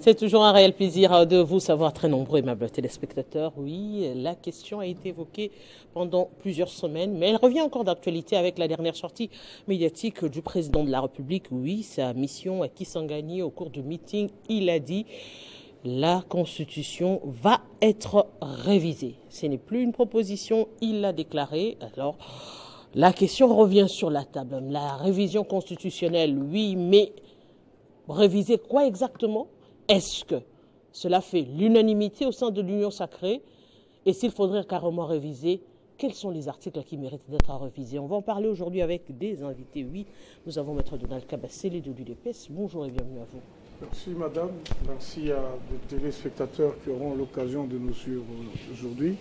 C'est toujours un réel plaisir de vous savoir très nombreux, aimables téléspectateurs. Oui, la question a été évoquée pendant plusieurs semaines, mais elle revient encore d'actualité avec la dernière sortie médiatique du président de la République. Oui, sa mission à Kisangani au cours du meeting, il a dit la Constitution va être révisée. Ce n'est plus une proposition, il l'a déclaré. Alors, la question revient sur la table. La révision constitutionnelle, oui, mais réviser quoi exactement? Est-ce que cela fait l'unanimité au sein de l'Union sacrée? Et s'il faudrait carrément réviser, quels sont les articles qui méritent d'être révisés? On va en parler aujourd'hui avec des invités. Oui, nous avons Maître Donald Kabassele de l'UDPS. Bonjour et bienvenue à vous. Merci madame, merci à des téléspectateurs qui auront l'occasion de nous suivre aujourd'hui.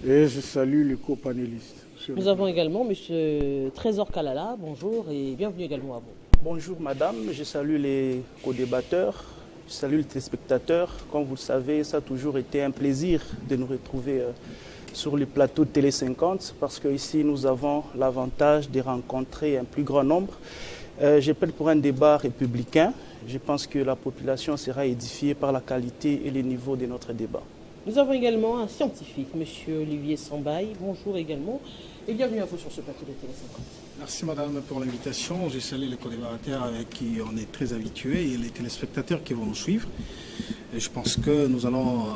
Et je salue les co-panélistes. Nous avons également M. Trésor Kalala. Bonjour et bienvenue également à vous. Bonjour madame, je salue les co-débatteurs, je salue les téléspectateurs. Comme vous le savez, ça a toujours été un plaisir de nous retrouver sur le plateau de Télé 50 parce qu'ici nous avons l'avantage de rencontrer un plus grand nombre. J'appelle pour un débat républicain. Je pense que la population sera édifiée par la qualité et le niveau de notre débat. Nous avons également un scientifique, M. Olivier Sambaï. Bonjour également et bienvenue à vous sur ce plateau de Télé 50. Merci madame pour l'invitation. Je salue les co-débatteurs avec qui on est très habitués et les téléspectateurs qui vont nous suivre. Et je pense que nous allons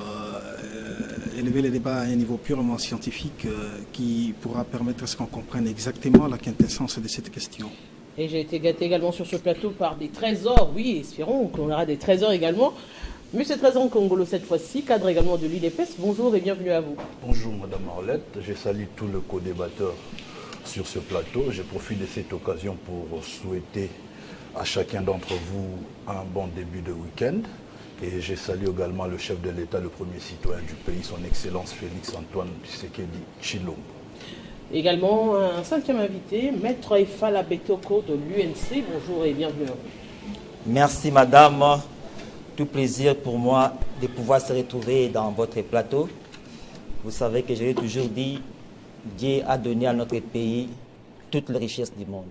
élever le débat à un niveau purement scientifique qui pourra permettre à ce qu'on comprenne exactement la quintessence de cette question. Et j'ai été gâté également sur ce plateau par des trésors. Oui, espérons qu'on aura des trésors également. Monsieur Trésor Kongolo cette fois-ci, cadre également de l'UDPS. Bonjour et bienvenue à vous. Bonjour Madame Arlette, je salue tous les co-débatteurs sur ce plateau. Je profite de cette occasion pour souhaiter à chacun d'entre vous un bon début de week-end. Et je salue également le chef de l'État, le premier citoyen du pays, son Excellence Félix-Antoine Tshisekedi Tshilombo. Également un cinquième invité, Maître Efala Betoko de l'UNC. Bonjour et bienvenue à vous. Merci Madame. Tout plaisir pour moi de pouvoir se retrouver dans votre plateau. Vous savez que je l'ai toujours dit, Dieu a donné à notre pays toutes les richesses du monde.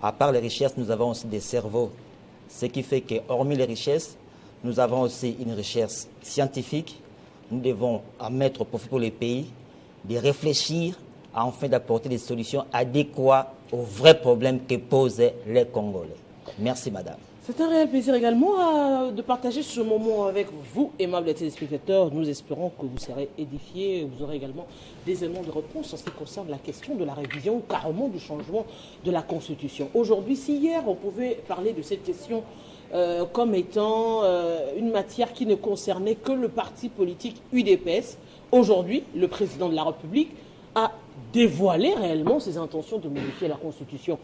À part les richesses, nous avons aussi des cerveaux. Ce qui fait que, hormis les richesses, nous avons aussi une richesse scientifique. Nous devons en mettre au profit pour les pays, de réfléchir afin d'apporter des solutions adéquates aux vrais problèmes que posent les Congolais. Merci Madame. C'est un réel plaisir également de partager ce moment avec vous, aimables téléspectateurs. Nous espérons que vous serez édifiés. Vous aurez également des éléments de réponse en ce qui concerne la question de la révision ou carrément du changement de la Constitution. Aujourd'hui, si hier on pouvait parler de cette question comme étant une matière qui ne concernait que le parti politique UDPS, aujourd'hui, le président de la République a dévoilé réellement ses intentions de modifier la Constitution.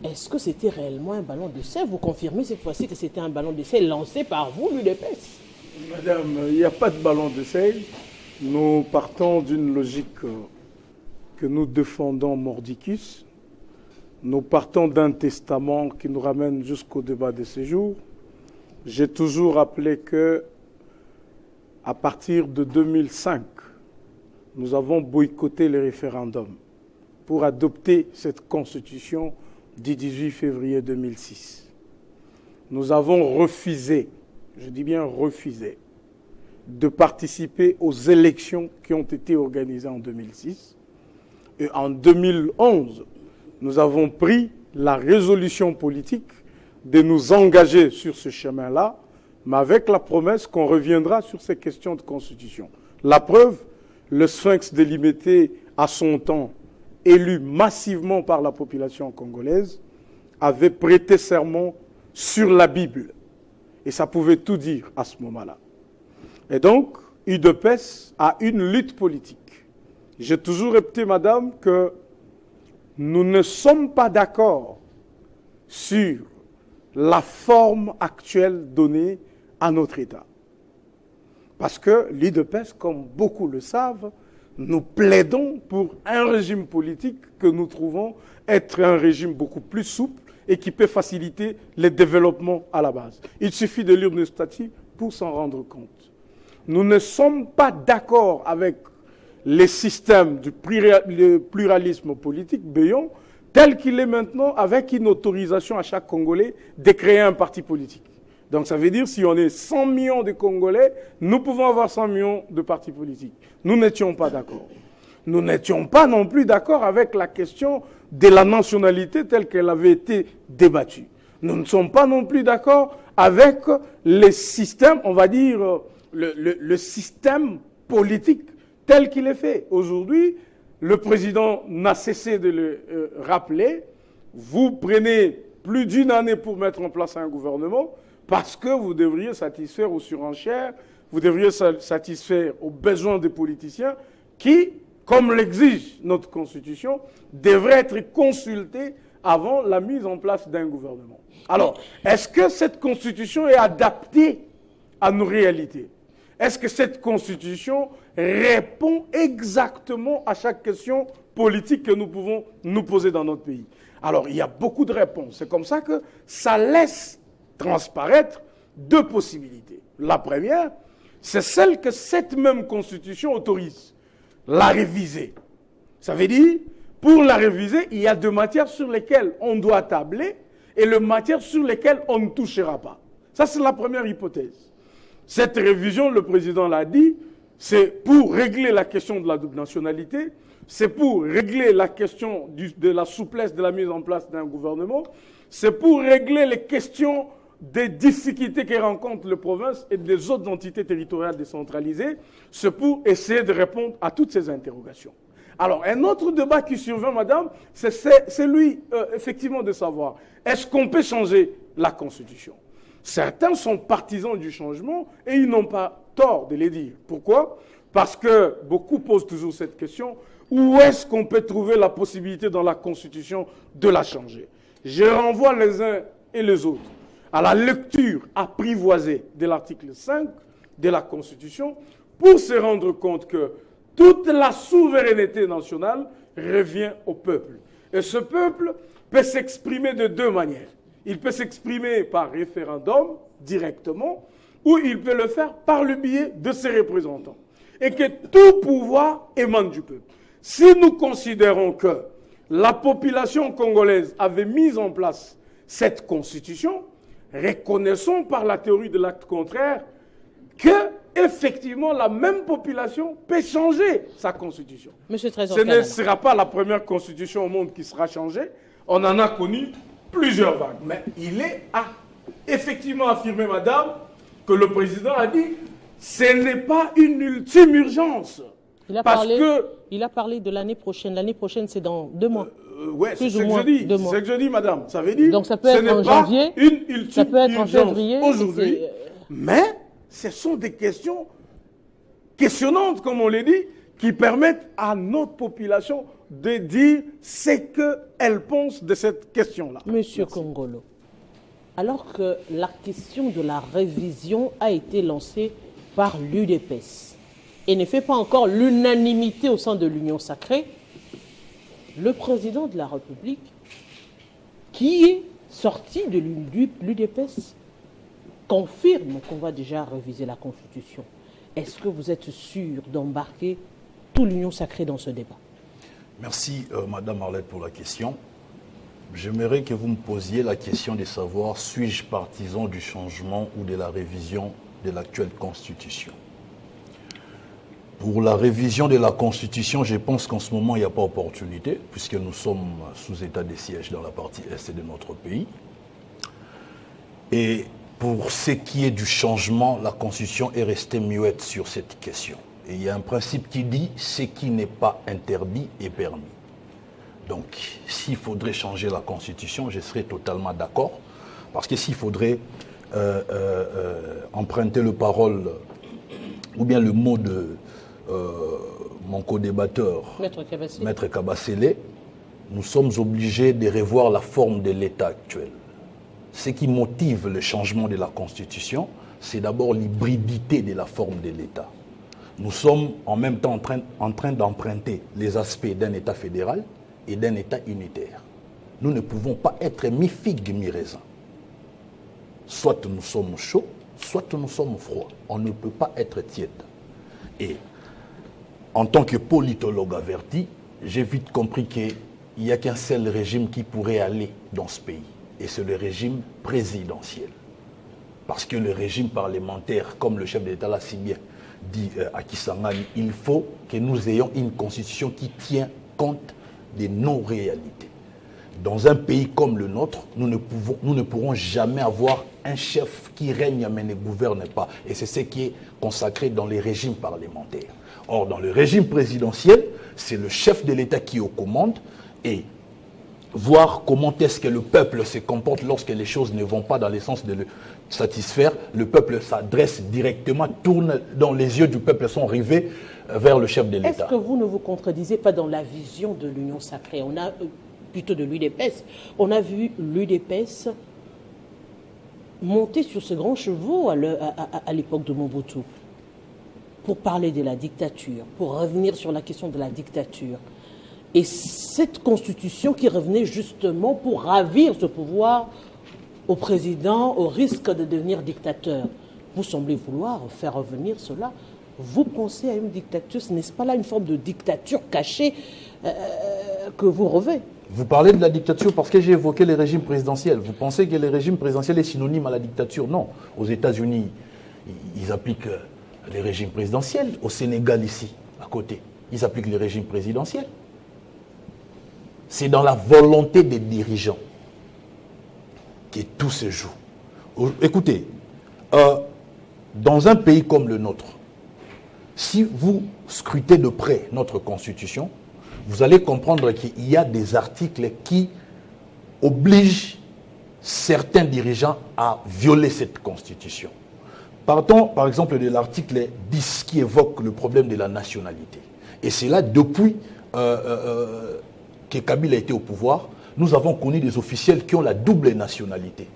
Est-ce que c'était réellement un ballon d'essai? Vous confirmez cette fois-ci que c'était un ballon d'essai lancé par vous, l'UDPS? Madame, il n'y a pas de ballon d'essai. Nous partons d'une logique que nous défendons mordicus. Nous partons d'un testament qui nous ramène jusqu'au débat de ce jour. J'ai toujours rappelé que, à partir de 2005, nous avons boycotté les référendums pour adopter cette constitution du 18 février 2006. Nous avons refusé, je dis bien refusé, de participer aux élections qui ont été organisées en 2006. Et en 2011, nous avons pris la résolution politique de nous engager sur ce chemin-là, mais avec la promesse qu'on reviendra sur ces questions de constitution. La preuve, le Sphinx délimité à son temps, élu massivement par la population congolaise, avait prêté serment sur la Bible. Et ça pouvait tout dire à ce moment-là. Et donc, UDPS a une lutte politique. J'ai toujours répété, madame, que nous ne sommes pas d'accord sur la forme actuelle donnée à notre État. Parce que l'UDPS, comme beaucoup le savent, nous plaidons pour un régime politique que nous trouvons être un régime beaucoup plus souple et qui peut faciliter les développements à la base. Il suffit de lire nos statuts pour s'en rendre compte. Nous ne sommes pas d'accord avec les systèmes du pluralisme politique béant tel qu'il est maintenant, avec une autorisation à chaque Congolais de créer un parti politique. Donc ça veut dire si on est 100 millions de Congolais, nous pouvons avoir 100 millions de partis politiques. Nous n'étions pas d'accord. Nous n'étions pas non plus d'accord avec la question de la nationalité telle qu'elle avait été débattue. Nous ne sommes pas non plus d'accord avec les systèmes, on va dire, le système politique tel qu'il est fait. Aujourd'hui, le président n'a cessé de le rappeler. Vous prenez plus d'une année pour mettre en place un gouvernement parce que vous devriez satisfaire aux surenchères, vous devriez satisfaire aux besoins des politiciens qui, comme l'exige notre Constitution, devraient être consultés avant la mise en place d'un gouvernement. Alors, est-ce que cette Constitution est adaptée à nos réalités? Est-ce que cette Constitution répond exactement à chaque question politique que nous pouvons nous poser dans notre pays? Alors, il y a beaucoup de réponses. C'est comme ça que ça laisse transparaître deux possibilités. La première, c'est celle que cette même Constitution autorise, la réviser. Ça veut dire, pour la réviser, il y a deux matières sur lesquelles on doit tabler et les matières sur lesquelles on ne touchera pas. Ça, c'est la première hypothèse. Cette révision, le président l'a dit, c'est pour régler la question de la double nationalité, c'est pour régler la question de la souplesse de la mise en place d'un gouvernement, c'est pour régler les questions des difficultés que rencontrent les provinces et des autres entités territoriales décentralisées, c'est pour essayer de répondre à toutes ces interrogations. Alors, un autre débat qui survient, madame, c'est celui, effectivement, de savoir, est-ce qu'on peut changer la Constitution? Certains sont partisans du changement et ils n'ont pas tort de les dire. Pourquoi? Parce que beaucoup posent toujours cette question, où est-ce qu'on peut trouver la possibilité dans la Constitution de la changer? Je renvoie les uns et les autres à la lecture apprivoisée de l'article 5 de la Constitution pour se rendre compte que toute la souveraineté nationale revient au peuple. Et ce peuple peut s'exprimer de deux manières. Il peut s'exprimer par référendum, directement, ou il peut le faire par le biais de ses représentants. Et que tout pouvoir émane du peuple. Si nous considérons que la population congolaise avait mis en place cette constitution, reconnaissons par la théorie de l'acte contraire que, effectivement, la même population peut changer sa constitution. Monsieur Trésor, ce ne sera pas la première constitution au monde qui sera changée. On en a connu plusieurs vagues. Mais il est effectivement affirmé, madame, que le président a dit ce n'est pas une ultime urgence. Il a parlé de l'année prochaine. L'année prochaine, c'est dans 2 mois. Oui, c'est ce que je dis. C'est ce que je dis, madame. Ça veut dire donc ça peut être en janvier, une ultime ça peut être en février. Aujourd'hui, mais ce sont des questions questionnantes, comme on l'a dit, qui permettent à notre population de dire ce qu'elle pense de cette question-là. Monsieur Kongolo, alors que la question de la révision a été lancée par l'UDPS et ne fait pas encore l'unanimité au sein de l'Union sacrée, le président de la République, qui est sorti de l'UDPS, confirme qu'on va déjà réviser la Constitution. Est-ce que vous êtes sûr d'embarquer toute l'Union sacrée dans ce débat? Merci, Madame Arlette, pour la question. J'aimerais que vous me posiez la question de savoir, suis-je partisan du changement ou de la révision de l'actuelle Constitution? Pour la révision de la Constitution, je pense qu'en ce moment, il n'y a pas opportunité, puisque nous sommes sous état de siège dans la partie est de notre pays. Et pour ce qui est du changement, la Constitution est restée muette sur cette question. Et il y a un principe qui dit « ce qui n'est pas interdit est permis ». Donc, s'il faudrait changer la Constitution, je serais totalement d'accord. Parce que s'il faudrait emprunter le parole, ou bien le mot de mon co-débatteur, Maître Kabasele, nous sommes obligés de revoir la forme de l'État actuel. Ce qui motive le changement de la Constitution, c'est d'abord l'hybridité de la forme de l'État. Nous sommes en même temps en train d'emprunter les aspects d'un État fédéral et d'un État unitaire. Nous ne pouvons pas être mi-figue, mi-raisin. Soit nous sommes chauds, soit nous sommes froids. On ne peut pas être tiède. Et en tant que politologue averti, j'ai vite compris qu'il n'y a qu'un seul régime qui pourrait aller dans ce pays. Et c'est le régime présidentiel. Parce que le régime parlementaire, comme le chef de l'État l'a si bien dit à Kisangani, il faut que nous ayons une constitution qui tient compte des non-réalités. Dans un pays comme le nôtre, nous ne pourrons jamais avoir un chef qui règne mais ne gouverne pas. Et c'est ce qui est consacré dans les régimes parlementaires. Or, dans le régime présidentiel, c'est le chef de l'État qui est aux commandes et voir comment est-ce que le peuple se comporte lorsque les choses ne vont pas dans le sens de le satisfaire. Le peuple s'adresse directement, tourne dans les yeux du peuple, sont rivés vers le chef de l'État. Est-ce que vous ne vous contredisez pas dans la vision de l'Union sacrée? On a plutôt de l'UDPS. On a vu l'UDPS monter sur ce grand chevaux à l'époque de Mobutu pour parler de la dictature, pour revenir sur la question de la dictature. Et cette constitution qui revenait justement pour ravir ce pouvoir au président au risque de devenir dictateur. Vous semblez vouloir faire revenir cela. Vous pensez à une dictature, ce n'est pas là une forme de dictature cachée que vous revêtez? Vous parlez de la dictature parce que j'ai évoqué les régimes présidentiels. Vous pensez que le régime présidentiel est synonyme à la dictature? Non. Aux États-Unis, ils appliquent les régimes présidentiels. Au Sénégal, ici, à côté, ils appliquent les régimes présidentiels. C'est dans la volonté des dirigeants que tout se joue. Écoutez, dans un pays comme le nôtre, si vous scrutez de près notre Constitution, vous allez comprendre qu'il y a des articles qui obligent certains dirigeants à violer cette Constitution. Partons par exemple de l'article 10 qui évoque le problème de la nationalité. Et c'est là depuis que Kabila a été au pouvoir, nous avons connu des officiels qui ont la double nationalité.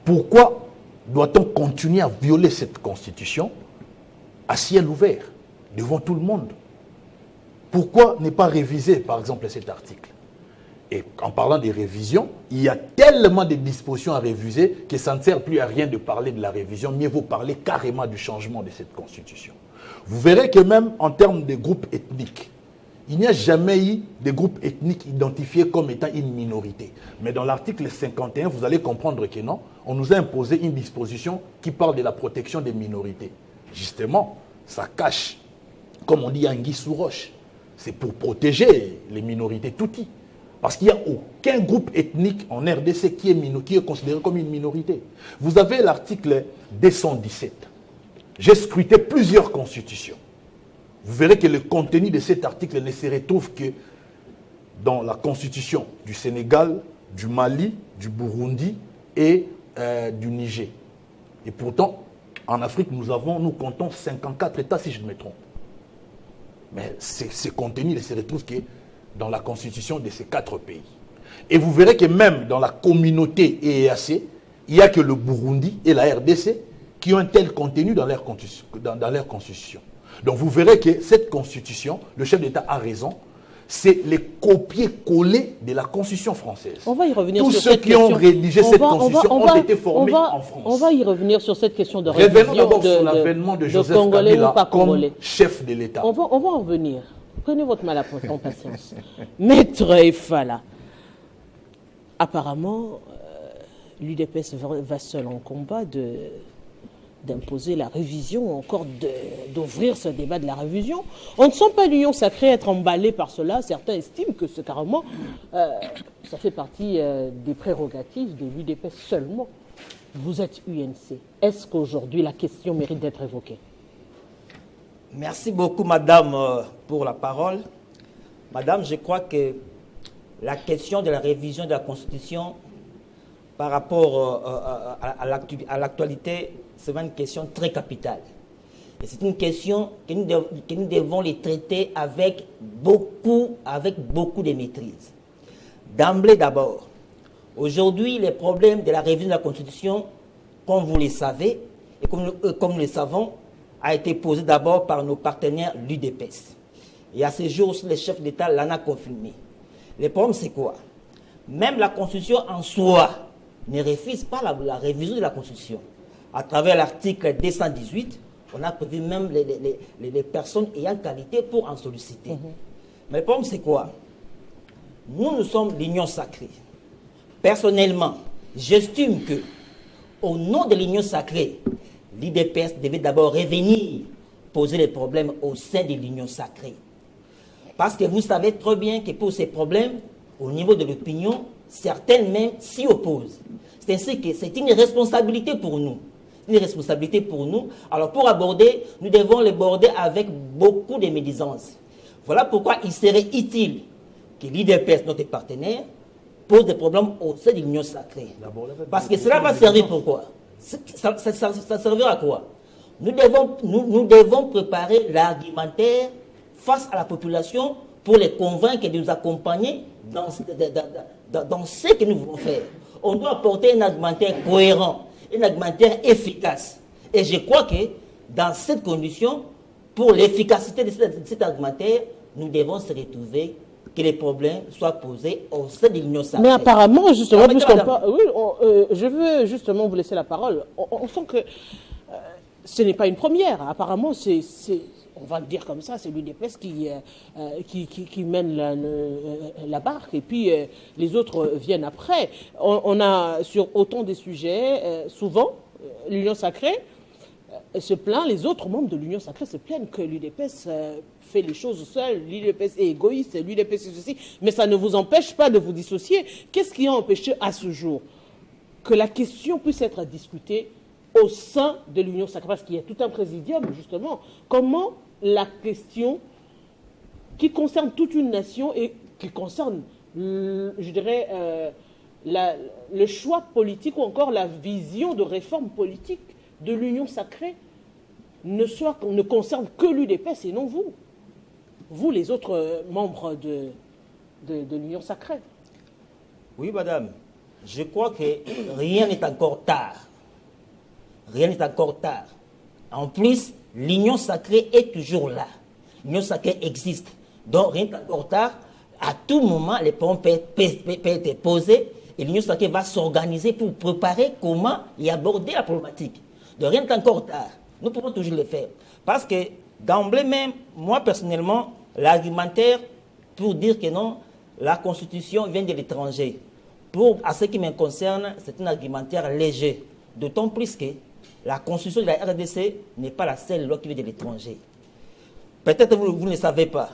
Pourquoi doit-on continuer à violer cette Constitution à ciel ouvert, devant tout le monde? Pourquoi ne pas réviser, par exemple, cet article? Et en parlant des révisions, il y a tellement de dispositions à réviser que ça ne sert plus à rien de parler de la révision, mieux vaut parler carrément du changement de cette Constitution. Vous verrez que même en termes de groupes ethniques, il n'y a jamais eu de groupes ethniques identifiés comme étant une minorité. Mais dans l'article 51, vous allez comprendre que non, on nous a imposé une disposition qui parle de la protection des minorités. Justement, ça cache, comme on dit, anguille sous roche. C'est pour protéger les minorités touti. Parce qu'il n'y a aucun groupe ethnique en RDC qui est considéré comme une minorité. Vous avez l'article 217. J'ai scruté plusieurs constitutions. Vous verrez que le contenu de cet article ne se retrouve que dans la constitution du Sénégal, du Mali, du Burundi et du Niger. Et pourtant, en Afrique, nous comptons 54 États, si je ne me trompe. Mais ce contenu ne se retrouve que dans la constitution de ces 4 pays. Et vous verrez que même dans la communauté EEAC, il n'y a que le Burundi et la RDC qui ont un tel contenu dans leur constitution. Donc vous verrez que cette constitution, le chef d'État a raison, c'est les copier-coller de la Constitution française. On va y revenir Tous sur ceux cette qui question. ont rédigé cette Constitution ont été formés en France. On va y revenir sur cette question de Revenons révision d'abord sur l'avènement de Joseph Congolais Kabila ou pas comme Congolais. chef de l'État. On va en revenir. Prenez votre mal en patience. Maître Efala, apparemment, l'UDPS va seul en combat d'imposer la révision, encore d'ouvrir ce débat de la révision. On ne sent pas l'Union sacrée être emballée par cela. Certains estiment que c'est carrément, ça fait partie des prérogatives de l'UDPS seulement. Vous êtes UNC. Est-ce qu'aujourd'hui la question mérite d'être évoquée? Merci beaucoup, madame, pour la parole. Madame, je crois que la question de la révision de la Constitution par rapport à l'actualité, c'est une question très capitale. Et c'est une question que nous devons les traiter avec beaucoup de maîtrise. D'emblée d'abord, aujourd'hui, les problèmes de la révision de la Constitution, comme vous le savez, et comme nous le savons, a été posé d'abord par nos partenaires l'UDPS. Et à ce jour aussi, le chef d'État l'en a confirmé. Le problème, c'est quoi? Même la Constitution en soi ne refuse pas la révision de la Constitution. À travers l'article 218, on a prévu même les personnes ayant qualité pour en solliciter. Mais le problème, c'est quoi? Nous sommes l'Union sacrée. Personnellement, j'estime que au nom de l'Union sacrée, l'IDPS devait d'abord revenir poser les problèmes au sein de l'Union sacrée. Parce que vous savez très bien que pour ces problèmes, au niveau de l'opinion, certaines même s'y opposent. C'est ainsi que c'est une responsabilité pour nous. Une responsabilité pour nous. Alors pour aborder, nous devons l'aborder avec beaucoup de médisance. Voilà pourquoi il serait utile que l'IDPS, notre partenaire, pose des problèmes au sein de l'Union sacrée. Parce que cela va servir pour quoi? Ça servira à quoi? Nous devons préparer l'argumentaire face à la population pour les convaincre de nous accompagner dans ce que nous voulons faire. On doit apporter un argumentaire cohérent, un argumentaire efficace. Et je crois que dans cette condition, pour l'efficacité de cet argumentaire, nous devons se retrouver que les problèmes soient posés au sein de l'Union sacrée. Mais apparemment, justement, je veux justement vous laisser la parole. On sent que ce n'est pas une première. Apparemment, on va le dire comme ça, c'est l'UDPS qui mène la barque, et puis les autres viennent après. On a sur autant des sujets, souvent, l'Union sacrée se plaint, les autres membres de l'Union sacrée se plaignent que l'UDPS fait les choses seul, l'UDPS est égoïste, l'UDPS est ceci, mais ça ne vous empêche pas de vous dissocier. Qu'est-ce qui a empêché à ce jour que la question puisse être discutée au sein de l'Union sacrée? Parce qu'il y a tout un présidium, justement. Comment la question qui concerne toute une nation et qui concerne, je dirais, le choix politique ou encore la vision de réforme politique de l'Union sacrée ne concerne que l'UDPS et non vous. Vous, les autres membres de l'Union sacrée. Oui, madame. Je crois que rien n'est encore tard. Rien n'est encore tard. En plus, l'Union sacrée est toujours là. L'Union sacrée existe. Donc, rien n'est encore tard. À tout moment, les problèmes peuvent être posés et l'Union sacrée va s'organiser pour préparer comment y aborder la problématique. Donc, rien n'est encore tard. Nous pouvons toujours le faire. Parce que, d'emblée même, moi, personnellement, l'argumentaire pour dire que non, la Constitution vient de l'étranger. À ce qui me concerne, c'est un argumentaire léger. D'autant plus que la Constitution de la RDC n'est pas la seule loi qui vient de l'étranger. Peut-être vous ne le savez pas.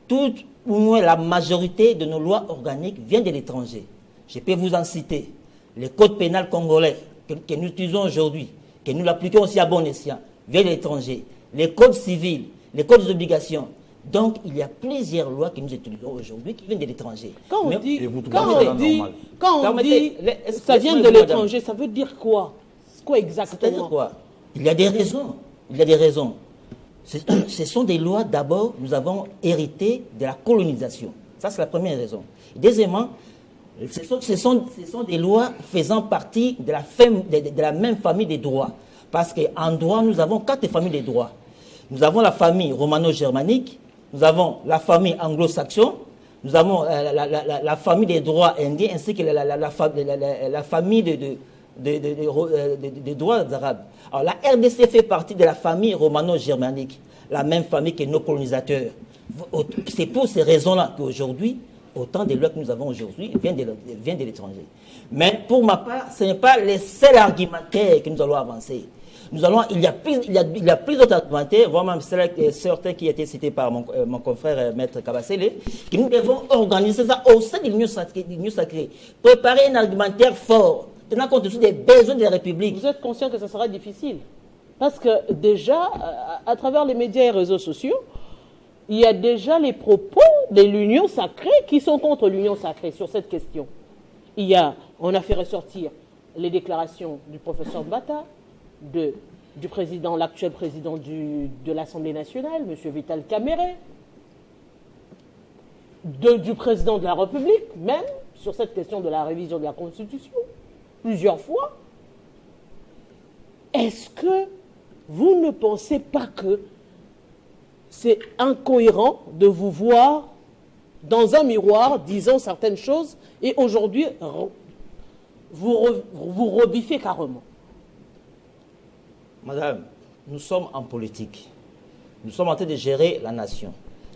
Toute ou moins la majorité de nos lois organiques vient de l'étranger. Je peux vous en citer. Le code pénal congolais que nous utilisons aujourd'hui, que nous l'appliquons aussi à bon escient, vient de l'étranger. Les codes civils, les codes des obligations. Donc, il y a plusieurs lois que nous utilisons aujourd'hui qui viennent de l'étranger. Quand on dit ça vient de l'étranger, ça veut dire quoi? Quoi exactement? C'est-à-dire quoi? Il y a des raisons. Il y a des raisons. Ce sont des lois, d'abord, nous avons hérité de la colonisation. Ça, c'est la première raison. Deuxièmement, ce sont des lois faisant partie de la même famille des droits. Parce qu'en droit, nous avons 4 familles des droits. Nous avons la famille romano-germanique, nous avons la famille anglo-saxonne, nous avons la famille des droits indiens, ainsi que la famille des droits arabes. Alors la RDC fait partie de la famille romano-germanique, la même famille que nos colonisateurs. C'est pour ces raisons-là qu'aujourd'hui, autant de lois que nous avons aujourd'hui viennent de l'étranger. Mais pour ma part, ce n'est pas les seuls argumentaires que nous allons avancer. Il y a plus d'autres argumentaires, voire même certains qui étaient cités par mon confrère Maître Kabasele, que nous devons organiser ça au sein de l'Union sacrée. Préparer un argumentaire fort, tenant compte aussi des besoins de la République. Vous êtes conscient que ça sera difficile? Parce que déjà, à travers les médias et réseaux sociaux, il y a déjà les propos de l'Union sacrée qui sont contre l'Union sacrée sur cette question. On a fait ressortir les déclarations du professeur Mbata, du président, l'actuel président de l'Assemblée nationale, M. Vital Kamerhe, du président de la République, même sur cette question de la révision de la Constitution, plusieurs fois. Est-ce que vous ne pensez pas que c'est incohérent de vous voir dans un miroir disant certaines choses et aujourd'hui vous rebiffez carrément? Madame, nous sommes en politique. Nous sommes en train de gérer la nation.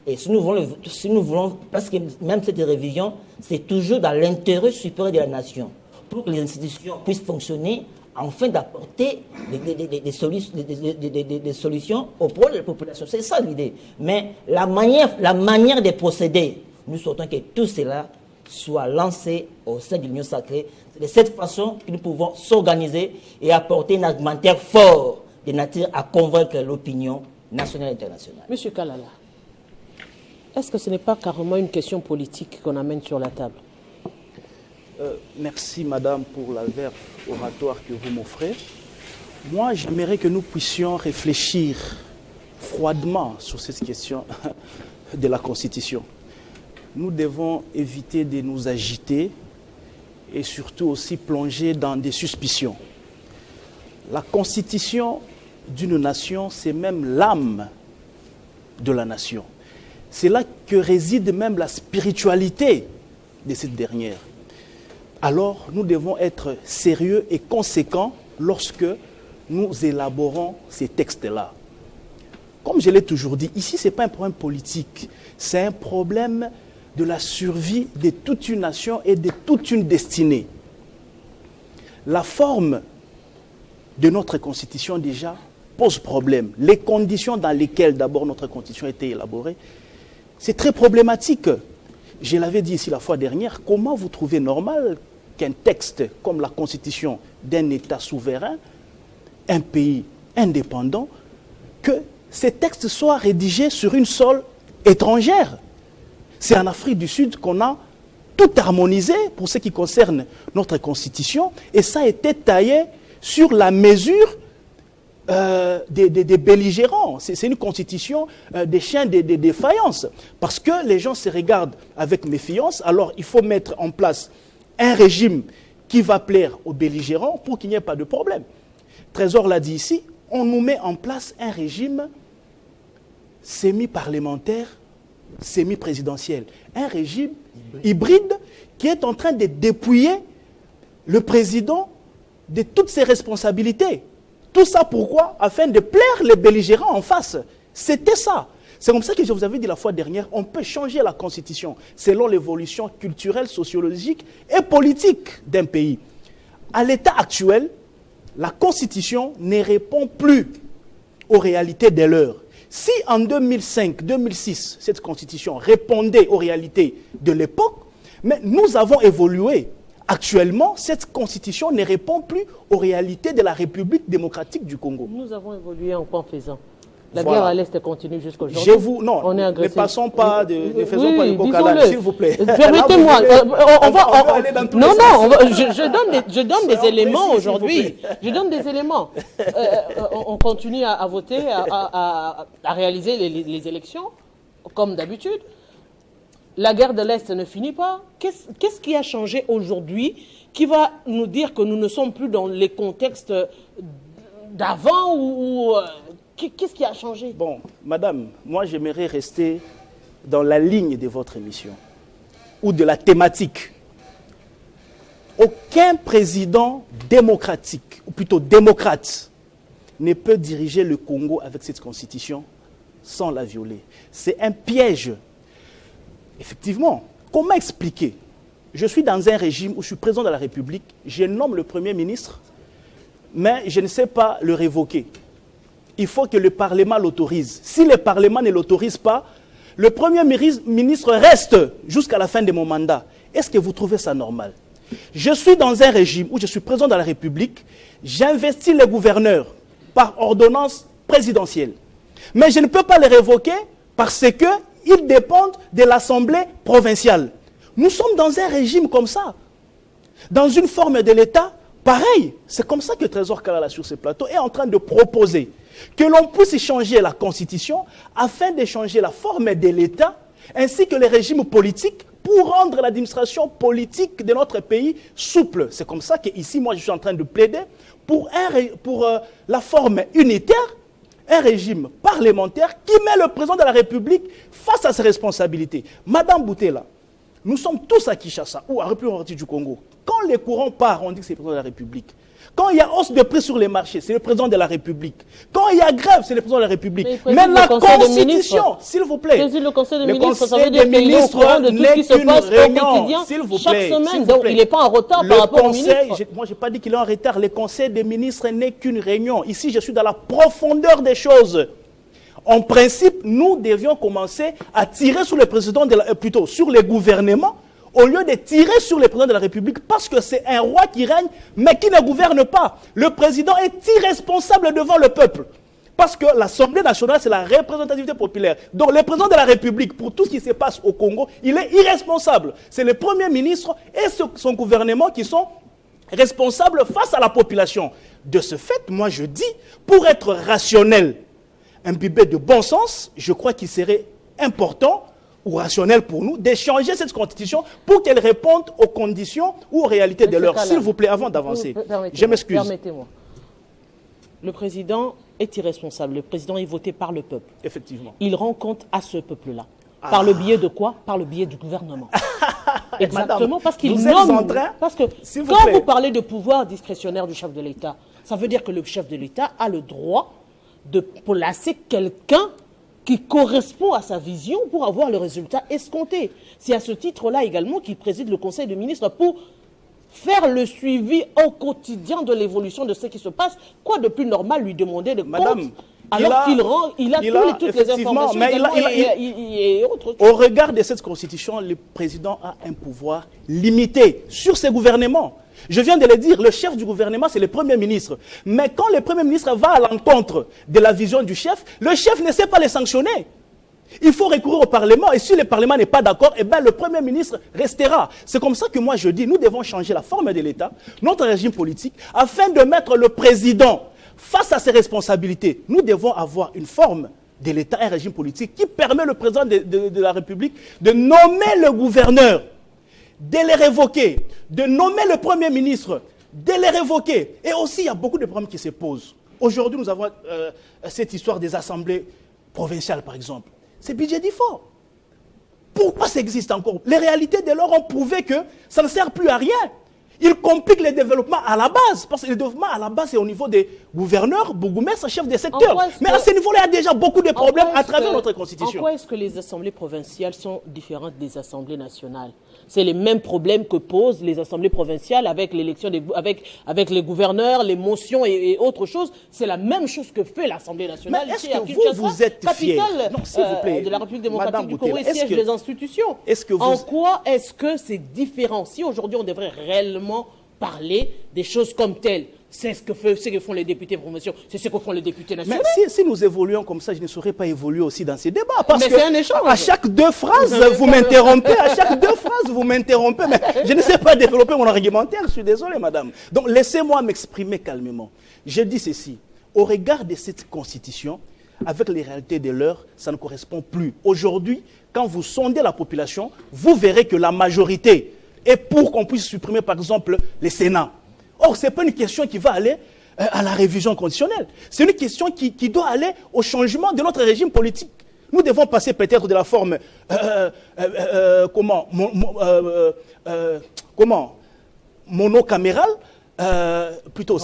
Et si nous voulons, parce que même cette révision, c'est toujours dans l'intérêt supérieur de la nation, pour que les institutions puissent fonctionner afin d'apporter des solutions aux problèmes de la population. C'est ça l'idée. Mais la manière de procéder, nous souhaitons que tout cela soit lancé au sein de l'Union sacrée. C'est de cette façon que nous pouvons s'organiser et apporter un argumentaire fort de nature à convaincre l'opinion nationale et internationale. Monsieur Kalala, est-ce que ce n'est pas carrément une question politique qu'on amène sur la table? Merci, madame, pour la verve oratoire que vous m'offrez. Moi, j'aimerais que nous puissions réfléchir froidement sur cette question de la Constitution. Nous devons éviter de nous agiter et surtout aussi plonger dans des suspicions. La Constitution d'une nation, c'est même l'âme de la nation. C'est là que réside même la spiritualité de cette dernière. Alors, nous devons être sérieux et conséquents lorsque nous élaborons ces textes-là. Comme je l'ai toujours dit, ici, ce n'est pas un problème politique, c'est un problème de la survie de toute une nation et de toute une destinée. La forme de notre Constitution, déjà, pose problème. Les conditions dans lesquelles, d'abord, notre Constitution a été élaborée, c'est très problématique. Je l'avais dit ici la fois dernière, comment vous trouvez normal qu'un texte comme la Constitution d'un État souverain, un pays indépendant, que ces textes soient rédigés sur une sol étrangère? C'est en Afrique du Sud qu'on a tout harmonisé pour ce qui concerne notre Constitution, et ça a été taillé sur la mesure des belligérants. C'est une constitution des chiens des défaillances. Parce que les gens se regardent avec méfiance, alors il faut mettre en place un régime qui va plaire aux belligérants pour qu'il n'y ait pas de problème. Trésor l'a dit ici, on nous met en place un régime semi-parlementaire, semi-présidentiel. Un régime hybride qui est en train de dépouiller le président de toutes ses responsabilités. Tout ça pourquoi? Afin de plaire les belligérants en face. C'était ça. C'est comme ça que je vous avais dit la fois dernière, on peut changer la Constitution selon l'évolution culturelle, sociologique et politique d'un pays. À l'état actuel, la Constitution ne répond plus aux réalités de l'heure. Si en 2005-2006, cette Constitution répondait aux réalités de l'époque, mais nous avons évolué. Actuellement, cette Constitution ne répond plus aux réalités de la République démocratique du Congo. Nous avons évolué en quoi faisant? La Voilà. guerre à l'Est continue jusqu'aujourd'hui. Non, on est agressé. Ne passons pas, ne faisons pas de coq à l'âne, s'il vous plaît. Permettez-moi, je donne des éléments précis, aujourd'hui. Je donne des éléments. On continue à voter, à réaliser les élections, comme d'habitude. La guerre de l'Est ne finit pas. Qu'est-ce qui a changé aujourd'hui qui va nous dire que nous ne sommes plus dans les contextes d'avant ou qu'est-ce qui a changé? Bon, madame, moi j'aimerais rester dans la ligne de votre émission ou de la thématique. Aucun président démocratique, ou plutôt démocrate, ne peut diriger le Congo avec cette constitution sans la violer. C'est un piège. Effectivement, comment expliquer? Je suis dans un régime où je suis président de la République, je nomme le Premier ministre, mais je ne sais pas le révoquer. Il faut que le Parlement l'autorise. Si le Parlement ne l'autorise pas, le Premier ministre reste jusqu'à la fin de mon mandat. Est-ce que vous trouvez ça normal? Je suis dans un régime où je suis président de la République, j'investis les gouverneurs par ordonnance présidentielle. Mais je ne peux pas les révoquer parce qu'ils dépendent de l'Assemblée provinciale. Nous sommes dans un régime comme ça. Dans une forme de l'État, pareil. C'est comme ça que Trésor Kalala sur ce plateau est en train de proposer que l'on puisse changer la Constitution afin de changer la forme de l'État ainsi que les régimes politiques pour rendre l'administration politique de notre pays souple. C'est comme ça qu'ici, moi, je suis en train de plaider pour la forme unitaire, un régime parlementaire qui met le président de la République face à ses responsabilités. Madame Boutela, nous sommes tous à Kinshasa ou à la République du Congo. Quand les courants partent, on dit que c'est le président de la République. Quand il y a hausse de prix sur les marchés, c'est le président de la République. Quand il y a grève, c'est le président de la République. Mais la Constitution, s'il vous plaît. Le Conseil des ministres, ça veut dire qu'il est au courant de tout ce qui se passe au quotidien, chaque semaine. Donc, il n'est pas en retard par rapport au ministre. Moi, je n'ai pas dit qu'il est en retard. Le Conseil des ministres n'est qu'une réunion. Ici, je suis dans la profondeur des choses. En principe, nous devions commencer à tirer sur le président, plutôt sur les gouvernements, au lieu de tirer sur le président de la République, parce que c'est un roi qui règne, mais qui ne gouverne pas. Le président est irresponsable devant le peuple. Parce que l'Assemblée nationale, c'est la représentativité populaire. Donc le président de la République, pour tout ce qui se passe au Congo, il est irresponsable. C'est le Premier ministre et son gouvernement qui sont responsables face à la population. De ce fait, moi je dis, pour être rationnel, imbibé de bon sens, je crois qu'il serait important ou rationnel pour nous d'échanger cette constitution pour qu'elle réponde aux conditions ou aux réalités de l'heure. S'il vous plaît, avant d'avancer, je m'excuse. Permettez-moi. Le président est irresponsable. Le président est voté par le peuple. Effectivement. Il rend compte à ce peuple-là. Par le biais de quoi? Par le biais du gouvernement. Exactement, Madame, parce qu'il vous êtes nomme. en train, Parce que quand vous parlez de pouvoir discrétionnaire du chef de l'État, ça veut dire que le chef de l'État a le droit de placer quelqu'un qui correspond à sa vision pour avoir le résultat escompté. C'est à ce titre-là également qu'il préside le Conseil des ministres pour faire le suivi au quotidien de l'évolution de ce qui se passe. Quoi de plus normal lui demander de compte alors qu'il a toutes les informations et autres choses. Au regard de cette constitution, le président a un pouvoir limité sur ses gouvernements. Je viens de le dire, le chef du gouvernement, c'est le Premier ministre. Mais quand le Premier ministre va à l'encontre de la vision du chef, le chef ne sait pas les sanctionner. Il faut recourir au Parlement, et si le Parlement n'est pas d'accord, eh bien le Premier ministre restera. C'est comme ça que moi je dis, nous devons changer la forme de l'État, notre régime politique, afin de mettre le président face à ses responsabilités. Nous devons avoir une forme de l'État, un régime politique qui permet au président de la République de nommer le gouverneur, de les révoquer, de nommer le Premier ministre, de les révoquer. Et aussi, il y a beaucoup de problèmes qui se posent. Aujourd'hui, nous avons cette histoire des assemblées provinciales, par exemple. C'est budget d'effort. Pourquoi ça existe encore? Les réalités de l'or ont prouvé que ça ne sert plus à rien. Il complique le développement à la base. Parce que le développement à la base, c'est au niveau des gouverneurs, bourgmestres, chefs des secteurs. Mais à ce niveau-là, il y a déjà beaucoup de problèmes à travers notre constitution. En quoi est-ce que les assemblées provinciales sont différentes des assemblées nationales? C'est les mêmes problèmes que posent les assemblées provinciales avec l'élection avec les gouverneurs, les motions et autres choses. C'est la même chose que fait l'Assemblée nationale. Mais est-ce que vous êtes fiers? Non, s'il vous plaît. De la République démocratique du Congo et siège des institutions. En quoi est-ce que c'est différent? Si aujourd'hui on devrait réellement parler des choses comme telles, c'est ce que font les députés promotion, c'est ce que font les députés nationaux. Mais si nous évoluons comme ça, je ne saurais pas évoluer aussi dans ces débats. Parce mais que c'est un échange. À chaque deux phrases, vous m'interrompez. À chaque deux phrases, vous m'interrompez. Mais je ne sais pas développer mon argumentaire. Je suis désolé, madame. Donc, laissez-moi m'exprimer calmement. Je dis ceci. Au regard de cette constitution, avec les réalités de l'heure, ça ne correspond plus. Aujourd'hui, quand vous sondez la population, vous verrez que la majorité est pour qu'on puisse supprimer, par exemple, le Sénat. Or, ce n'est pas une question qui va aller à la révision conditionnelle. C'est une question qui doit aller au changement de notre régime politique. Nous devons passer peut-être de la forme monocamérale, plutôt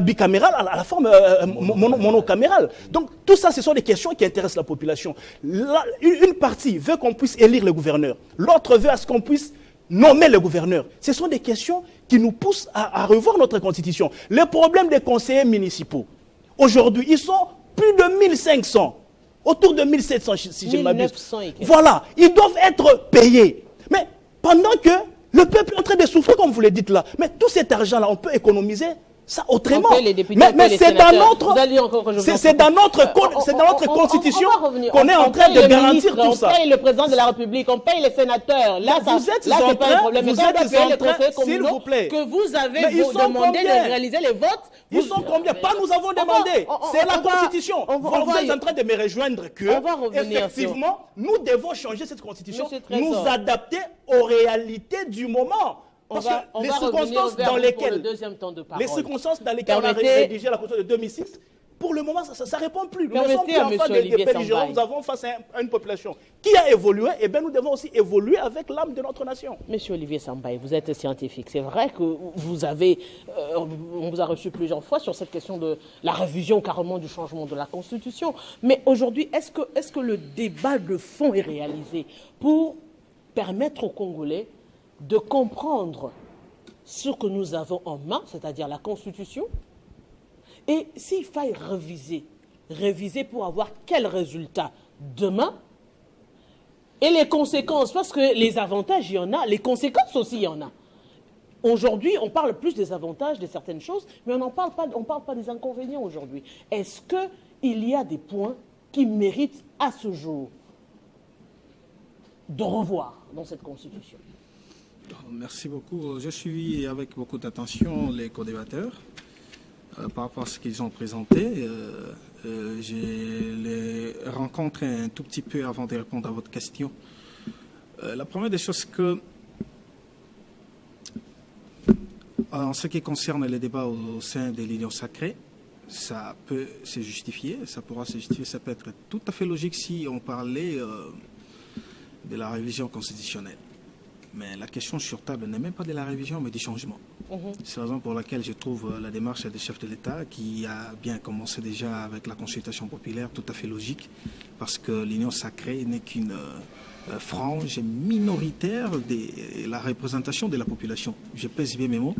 bicamérale à la forme monocamérale. Donc tout ça, ce sont des questions qui intéressent la population. Une partie veut qu'on puisse élire le gouverneur, l'autre veut à ce qu'on puisse nommer le gouverneur. Ce sont des questions qui nous poussent à revoir notre constitution. Le problème des conseillers municipaux, aujourd'hui, ils sont plus de 1500, autour de 1700 si je ne m'abuse. Voilà, ils doivent être payés. Mais pendant que le peuple est en train de souffrir, comme vous le dites là, mais tout cet argent-là, on peut économiser ça autrement. Mais c'est dans notre constitution qu'on est en train de garantir tout ça. On paye le président de la République, on paye les sénateurs. Là, c'est pas un problème. Vous êtes en train, s'il vous plaît, que vous avez demandé de réaliser les votes. Ils sont combien? Pas nous avons demandé. C'est la constitution. Vous êtes en train de me rejoindre que, effectivement, nous devons changer cette constitution, nous adapter aux réalités du moment. Parce que les circonstances dans lesquelles on a rédigé la Constitution de 2006 Pour le moment, ça ne répond plus. Nous Permettez sommes plus à en face monsieur des Olivier belligérants. Sambaye. Nous avons face à une population qui a évolué. Et bien, nous devons aussi évoluer avec l'âme de notre nation. Monsieur Olivier Sambaye, vous êtes scientifique. C'est vrai que vous avez, on vous a reçu plusieurs fois sur cette question de la révision carrément du changement de la Constitution. Mais aujourd'hui, est-ce que le débat de fond est réalisé pour permettre aux Congolais de comprendre ce que nous avons en main, c'est-à-dire la Constitution, et s'il faille réviser pour avoir quel résultat demain, et les conséquences, parce que les avantages, il y en a, les conséquences aussi, il y en a. Aujourd'hui, on parle plus des avantages de certaines choses, mais on parle pas des inconvénients aujourd'hui. Est-ce qu'il y a des points qui méritent à ce jour de revoir dans cette Constitution? Merci beaucoup. J'ai suivi avec beaucoup d'attention les co-débatteurs par rapport à ce qu'ils ont présenté. Je les rencontre un tout petit peu avant de répondre à votre question. La première des choses que, en ce qui concerne les débats au sein de l'Union sacrée, ça peut se justifier, ça pourra se justifier, ça peut être tout à fait logique si on parlait de la révision constitutionnelle. Mais la question sur table n'est même pas de la révision, mais du changement. C'est la raison pour laquelle je trouve la démarche des chefs de l'État, qui a bien commencé déjà avec la consultation populaire, tout à fait logique, parce que l'Union sacrée n'est qu'une frange minoritaire de la représentation de la population. Je pèse bien mes mots,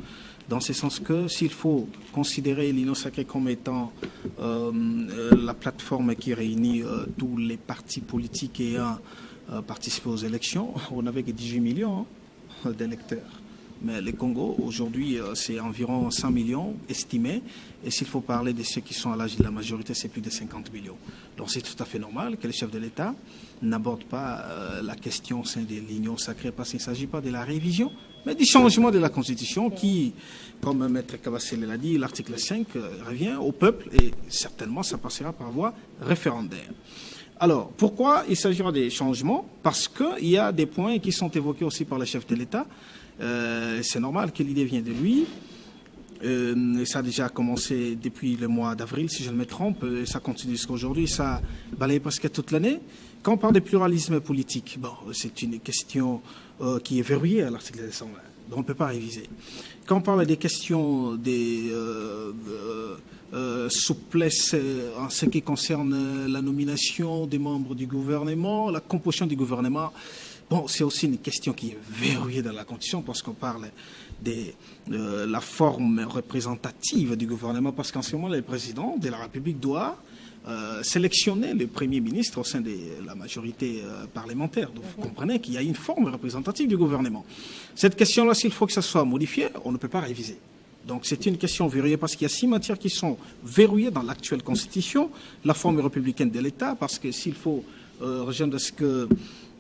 dans ce sens que s'il faut considérer l'Union sacrée comme étant la plateforme qui réunit tous les partis politiques ayant participé aux élections, on n'avait que 18 millions d'électeurs. Mais le Congo, aujourd'hui, c'est environ 100 millions estimés. Et s'il faut parler de ceux qui sont à l'âge de la majorité, c'est plus de 50 millions. Donc c'est tout à fait normal que le chef de l'État n'aborde pas la question au sein de l'Union sacrée, parce qu'il ne s'agit pas de la révision, mais du changement de la Constitution qui, comme Maître Cavassel l'a dit, l'article 5 revient au peuple et certainement ça passera par voie référendaire. Alors, pourquoi il s'agira des changements? Parce qu'il y a des points qui sont évoqués aussi par le chef de l'État. C'est normal que l'idée vienne de lui. Et ça a déjà commencé depuis le mois d'avril, si je ne me trompe. Et ça continue jusqu'à aujourd'hui. Ça balaye presque toute l'année. Quand on parle de pluralisme politique, bon, c'est une question qui est verrouillée à l'article 120. Donc on ne peut pas réviser. Quand on parle des questions des souplesse en ce qui concerne la nomination des membres du gouvernement, la composition du gouvernement, bon, c'est aussi une question qui est verrouillée dans la Constitution parce qu'on parle de la forme représentative du gouvernement, parce qu'en ce moment, le président de la République doit sélectionner le Premier ministre au sein de la majorité parlementaire. Donc vous comprenez qu'il y a une forme représentative du gouvernement. Cette question-là, s'il faut que ça soit modifié, on ne peut pas réviser. Donc c'est une question verrouillée parce qu'il y a 6 matières qui sont verrouillées dans l'actuelle Constitution. La forme républicaine de l'État, parce que s'il faut rejoindre ce que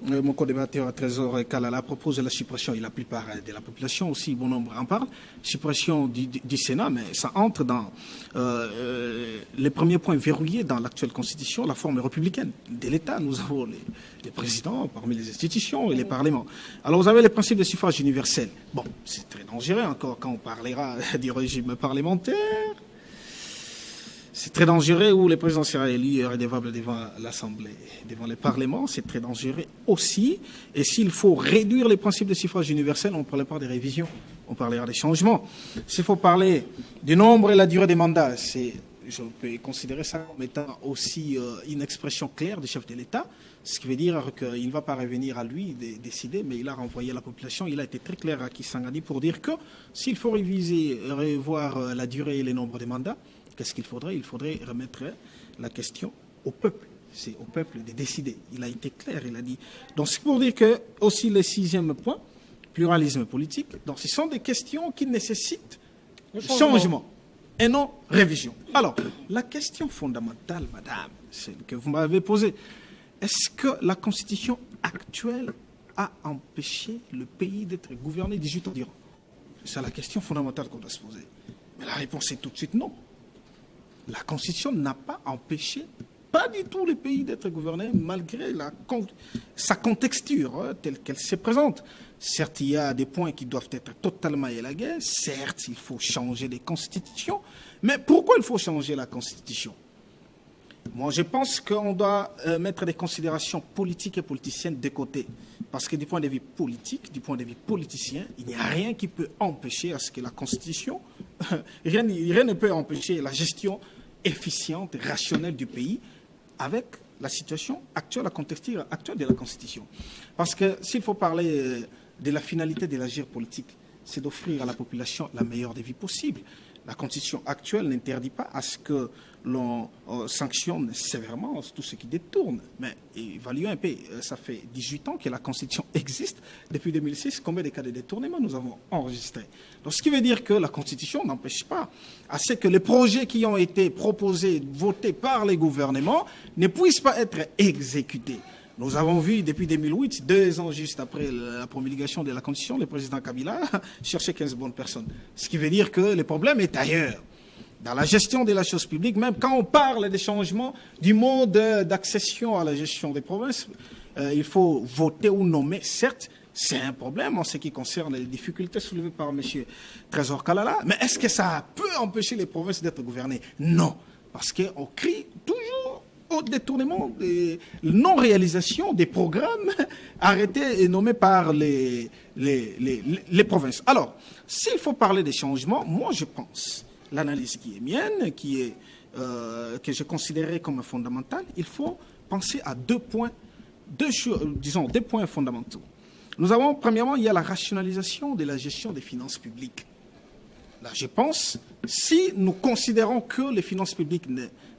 mon co-débatteur Trésor Kalala propose, la suppression, et la plupart de la population aussi, bon nombre en parle, suppression du Sénat, mais ça entre dans les premiers points verrouillés dans l'actuelle Constitution, la forme républicaine de l'État. Nous avons les présidents parmi les institutions et les parlements. Alors vous avez les principes de suffrage universel. Bon, c'est très dangereux encore quand on parlera du régime parlementaire. C'est très dangereux où les présidents seraient élus et redevables devant l'Assemblée, devant le Parlement. C'est très dangereux aussi. Et s'il faut réduire les principes de suffrage universel, on ne parlera pas des révisions, on parlera des changements. S'il faut parler du nombre et la durée des mandats, je peux considérer ça comme étant aussi une expression claire du chef de l'État, ce qui veut dire qu'il ne va pas revenir à lui de décider, mais il a renvoyé la population. Il a été très clair à Kisangani pour dire que s'il faut réviser, revoir la durée et le nombre de mandats, qu'est-ce qu'il faudrait? Il faudrait remettre la question au peuple. C'est au peuple de décider. Il a été clair, il a dit. Donc c'est pour dire que, aussi le 6e point, pluralisme politique, donc ce sont des questions qui nécessitent changement et non révision. Alors, la question fondamentale, madame, celle que vous m'avez posée, est-ce que la Constitution actuelle a empêché le pays d'être gouverné 18 ans durant? C'est la question fondamentale qu'on doit se poser. Mais la réponse est tout de suite non. La Constitution n'a pas empêché, pas du tout, le pays d'être gouverné, malgré sa contexture telle qu'elle se présente. Certes, il y a des points qui doivent être totalement élagués. Certes, il faut changer les constitutions. Mais pourquoi il faut changer la Constitution? Moi, je pense qu'on doit mettre des considérations politiques et politiciennes de côté. Parce que du point de vue politique, du point de vue politicien, il n'y a rien qui peut empêcher à ce que la Constitution, rien ne peut empêcher la gestion efficiente et rationnelle du pays avec la situation actuelle, la contexte actuelle de la Constitution. Parce que s'il faut parler de la finalité de l'agir politique, c'est d'offrir à la population la meilleure des vies possibles. La Constitution actuelle n'interdit pas à ce que l'on sanctionne sévèrement tout ce qui détourne. Mais évaluons un peu, ça fait 18 ans que la Constitution existe. Depuis 2006, combien de cas de détournement nous avons enregistrés? Donc, ce qui veut dire que la Constitution n'empêche pas à ce que les projets qui ont été proposés, votés par les gouvernements, ne puissent pas être exécutés. Nous avons vu depuis 2008, 2 ans juste après la promulgation de la Constitution, le président Kabila cherchait 15 bonnes personnes. Ce qui veut dire que le problème est ailleurs. Dans la gestion de la chose publique, même quand on parle des changements du mode d'accession à la gestion des provinces, il faut voter ou nommer, certes, c'est un problème en ce qui concerne les difficultés soulevées par M. Trésor Kalala, mais est-ce que ça peut empêcher les provinces d'être gouvernées? Non, parce qu'on crie toujours au détournement, non-réalisation des programmes arrêtés et nommés par les provinces. Alors, s'il faut parler des changements, moi je pense, l'analyse qui est mienne, que je considérais comme fondamentale, il faut penser à 2 points, 2 points fondamentaux. Nous avons, premièrement, il y a la rationalisation de la gestion des finances publiques. Là, je pense, si nous considérons que les finances publiques,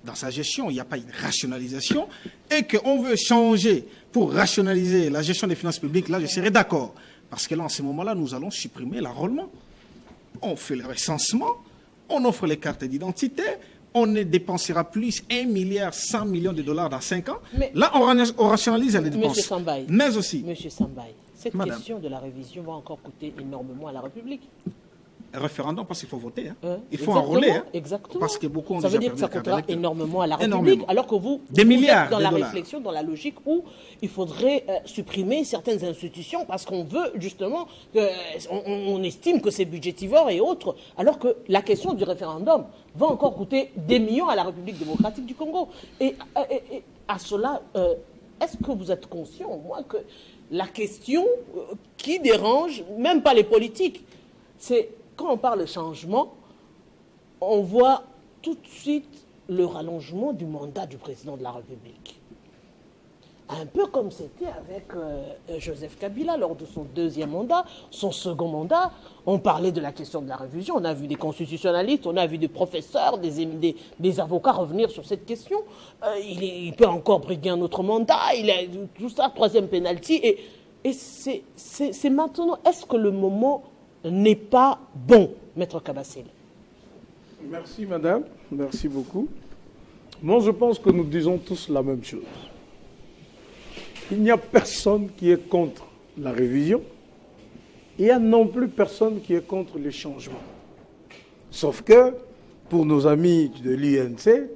dans sa gestion, il n'y a pas une rationalisation, et qu'on veut changer pour rationaliser la gestion des finances publiques, là, je serais d'accord. Parce que là, en ce moment-là, nous allons supprimer l'enrôlement. On fait le recensement, on offre les cartes d'identité, on ne dépensera plus 1,1 milliard de dollars dans 5 ans. Mais là, on rationalise les dépenses. Monsieur Sambaye, mais aussi. Monsieur Sambaye, cette Madame, question de la révision va encore coûter énormément à la République. Un référendum, parce qu'il faut voter. Hein. Il faut Exactement, enrôler. Hein. Exactement. Parce que beaucoup ont ça veut déjà dire que ça perdu coûtera le énormément à la République, énormément. alors que vous milliards êtes dans de la dollars. réflexion, dans la logique où il faudrait supprimer certaines institutions parce qu'on veut justement, on estime que c'est budgétivore et autres, alors que la question du référendum va encore coûter des millions à la République démocratique du Congo. Et à cela, est-ce que vous êtes conscient, moi, que la question qui dérange, même pas les politiques, c'est quand on parle de changement, on voit tout de suite le rallongement du mandat du président de la République. Un peu comme c'était avec Joseph Kabila lors de son 2e mandat, son 2nd mandat. On parlait de la question de la révision, on a vu des constitutionnalistes, on a vu des professeurs, des avocats revenir sur cette question. Il peut encore briguer un autre mandat, il a tout ça, 3e penalty. Et c'est maintenant, est-ce que le moment n'est pas bon, Maître Kabasele? Merci madame, merci beaucoup. Moi je pense que nous disons tous la même chose. Il n'y a personne qui est contre la révision. Il n'y a non plus personne qui est contre les changements. Sauf que, pour nos amis de l'INC,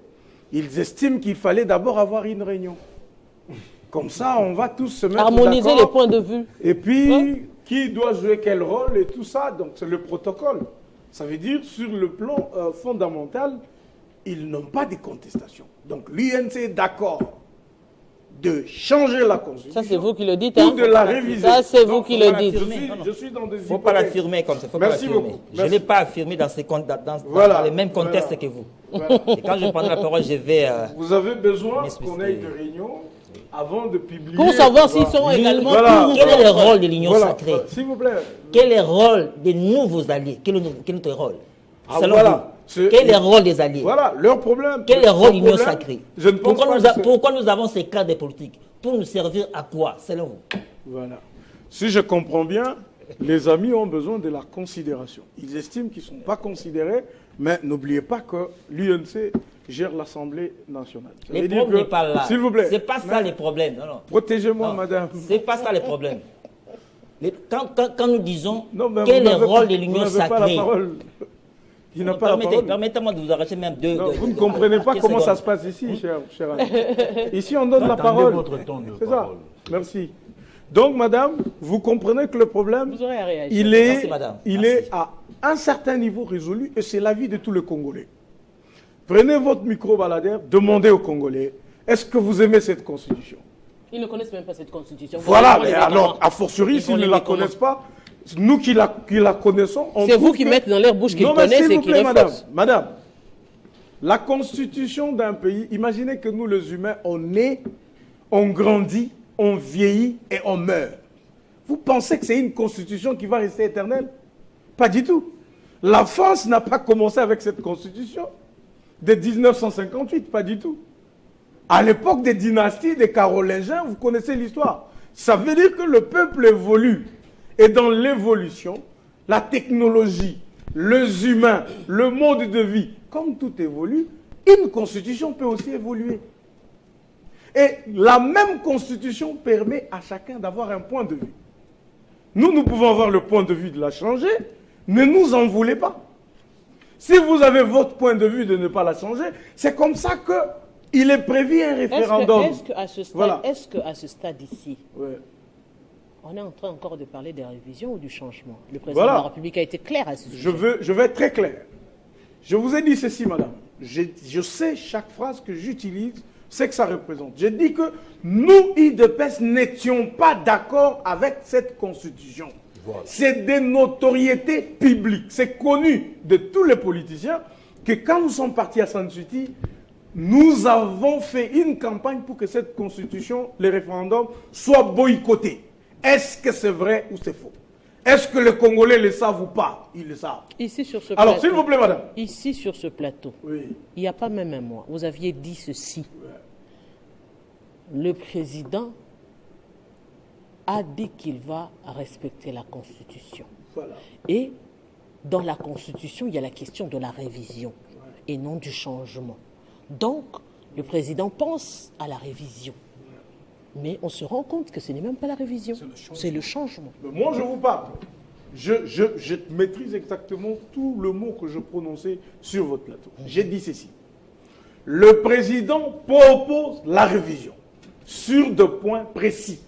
ils estiment qu'il fallait d'abord avoir une réunion. Comme ça, on va tous se mettre harmoniser d'accord. Les points de vue. Et puis, qui doit jouer quel rôle et tout ça. Donc, c'est le protocole. Ça veut dire, sur le plan fondamental, ils n'ont pas de contestation. Donc, l'INC est d'accord de changer la Constitution. Ça, c'est vous qui le dites. Ou de la réviser. Ça, c'est vous qui le dites. Je suis dans des Il ne faut pas l'affirmer comme ça. Merci beaucoup. Je ne l'ai pas affirmé dans les mêmes contextes que vous. Voilà. Et quand je prends la parole, je vais... Vous avez besoin qu'on ait une réunion avant de publier... Pour savoir s'ils sont également... Voilà. Quel est le rôle de l'Union sacrée? S'il vous plaît. Quel est le rôle des nouveaux alliés? Quel est notre rôle? Selon voilà. vous, quel est le rôle des alliés? Voilà, leur problème. Quel est le rôle de l'Union sacrée? Je ne pense Pourquoi nous avons ces cadres politiques? Pour nous servir à quoi, selon vous? Voilà. Si je comprends bien, les amis ont besoin de la considération. Ils estiment qu'ils ne sont pas considérés, mais n'oubliez pas que l'UNC gère l'Assemblée nationale. Les problèmes n'est pas là. S'il vous plaît. C'est pas ça les problèmes. Non, non. Protégez-moi, madame. C'est pas ça les problèmes. Quand nous disons quel est le rôle de l'Union sacrée, il n'a pas la parole. Permettez-moi de vous arracher même deux. Vous ne comprenez pas comment ça se passe ici, cher ami. Ici, on donne la parole. C'est ça. Merci. Donc, madame, vous comprenez que le problème, il est à un certain niveau résolu et c'est l'avis de tous les Congolais. Prenez votre micro-baladeur, demandez aux Congolais, est-ce que vous aimez cette constitution? Ils ne connaissent même pas cette constitution. Voilà, mais alors, a fortiori, s'ils ne la connaissent pas, nous qui la connaissons... C'est vous qui mettez dans leur bouche qu'ils connaissent et qui refusent. Madame, la constitution d'un pays, imaginez que nous, les humains, on naît, on grandit, on vieillit et on meurt. Vous pensez que c'est une constitution qui va rester éternelle? Pas du tout. La France n'a pas commencé avec cette constitution de 1958, pas du tout. À l'époque des dynasties, des Carolingiens, vous connaissez l'histoire. Ça veut dire que le peuple évolue. Et dans l'évolution, la technologie, les humains, le mode de vie, comme tout évolue, une constitution peut aussi évoluer. Et la même constitution permet à chacun d'avoir un point de vue. Nous pouvons avoir le point de vue de la changer, ne nous en voulez pas. Si vous avez votre point de vue de ne pas la changer, c'est comme ça qu'il est prévu un référendum. Est-ce qu'à ce stade ici, on est en train encore de parler des révisions ou du changement? Le président de la République a été clair à ce sujet. Je vais être très clair. Je vous ai dit ceci, madame. Je sais chaque phrase que j'utilise, c'est que ça représente. J'ai dit que nous, IDPS, n'étions pas d'accord avec cette constitution. Voilà. C'est des notoriétés publiques. C'est connu de tous les politiciens que quand nous sommes partis à San-Suti, nous avons fait une campagne pour que cette constitution, les référendums, soient boycottés. Est-ce que c'est vrai ou c'est faux? Est-ce que les Congolais le savent ou pas? Ils le savent. Ici, sur ce plateau. Alors, plateau, s'il vous plaît, madame. Ici, sur ce plateau, il n'y a pas même un mois, vous aviez dit ceci. Le président a dit qu'il va respecter la Constitution. Voilà. Et dans la Constitution, il y a la question de la révision et non du changement. Donc, le président pense à la révision. Mais on se rend compte que ce n'est même pas la révision, c'est le changement. Mais moi, je vous parle. Je maîtrise exactement tout le mot que je prononçais sur votre plateau. J'ai dit ceci. Le président propose la révision sur des points précis.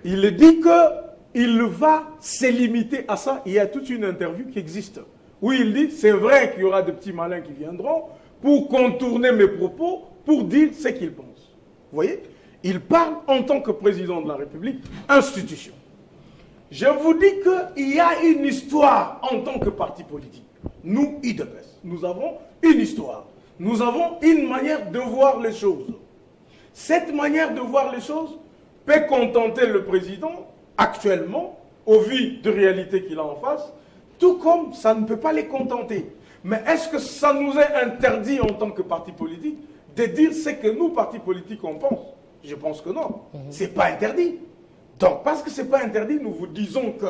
Il dit qu'il va se limiter à ça. Il y a toute une interview qui existe où il dit c'est vrai qu'il y aura des petits malins qui viendront pour contourner mes propos, pour dire ce qu'ils pensent. Vous voyez? Il parle en tant que président de la République, institution. Je vous dis qu'il y a une histoire en tant que parti politique. Nous, IDPS, nous avons une histoire. Nous avons une manière de voir les choses. Cette manière de voir les choses peut contenter le président actuellement, au vu de réalité qu'il a en face, tout comme ça ne peut pas les contenter. Mais est-ce que ça nous est interdit en tant que parti politique de dire ce que nous, partis politiques, on pense? Je pense que non. Ce n'est pas interdit. Donc, parce que ce n'est pas interdit, nous vous disons que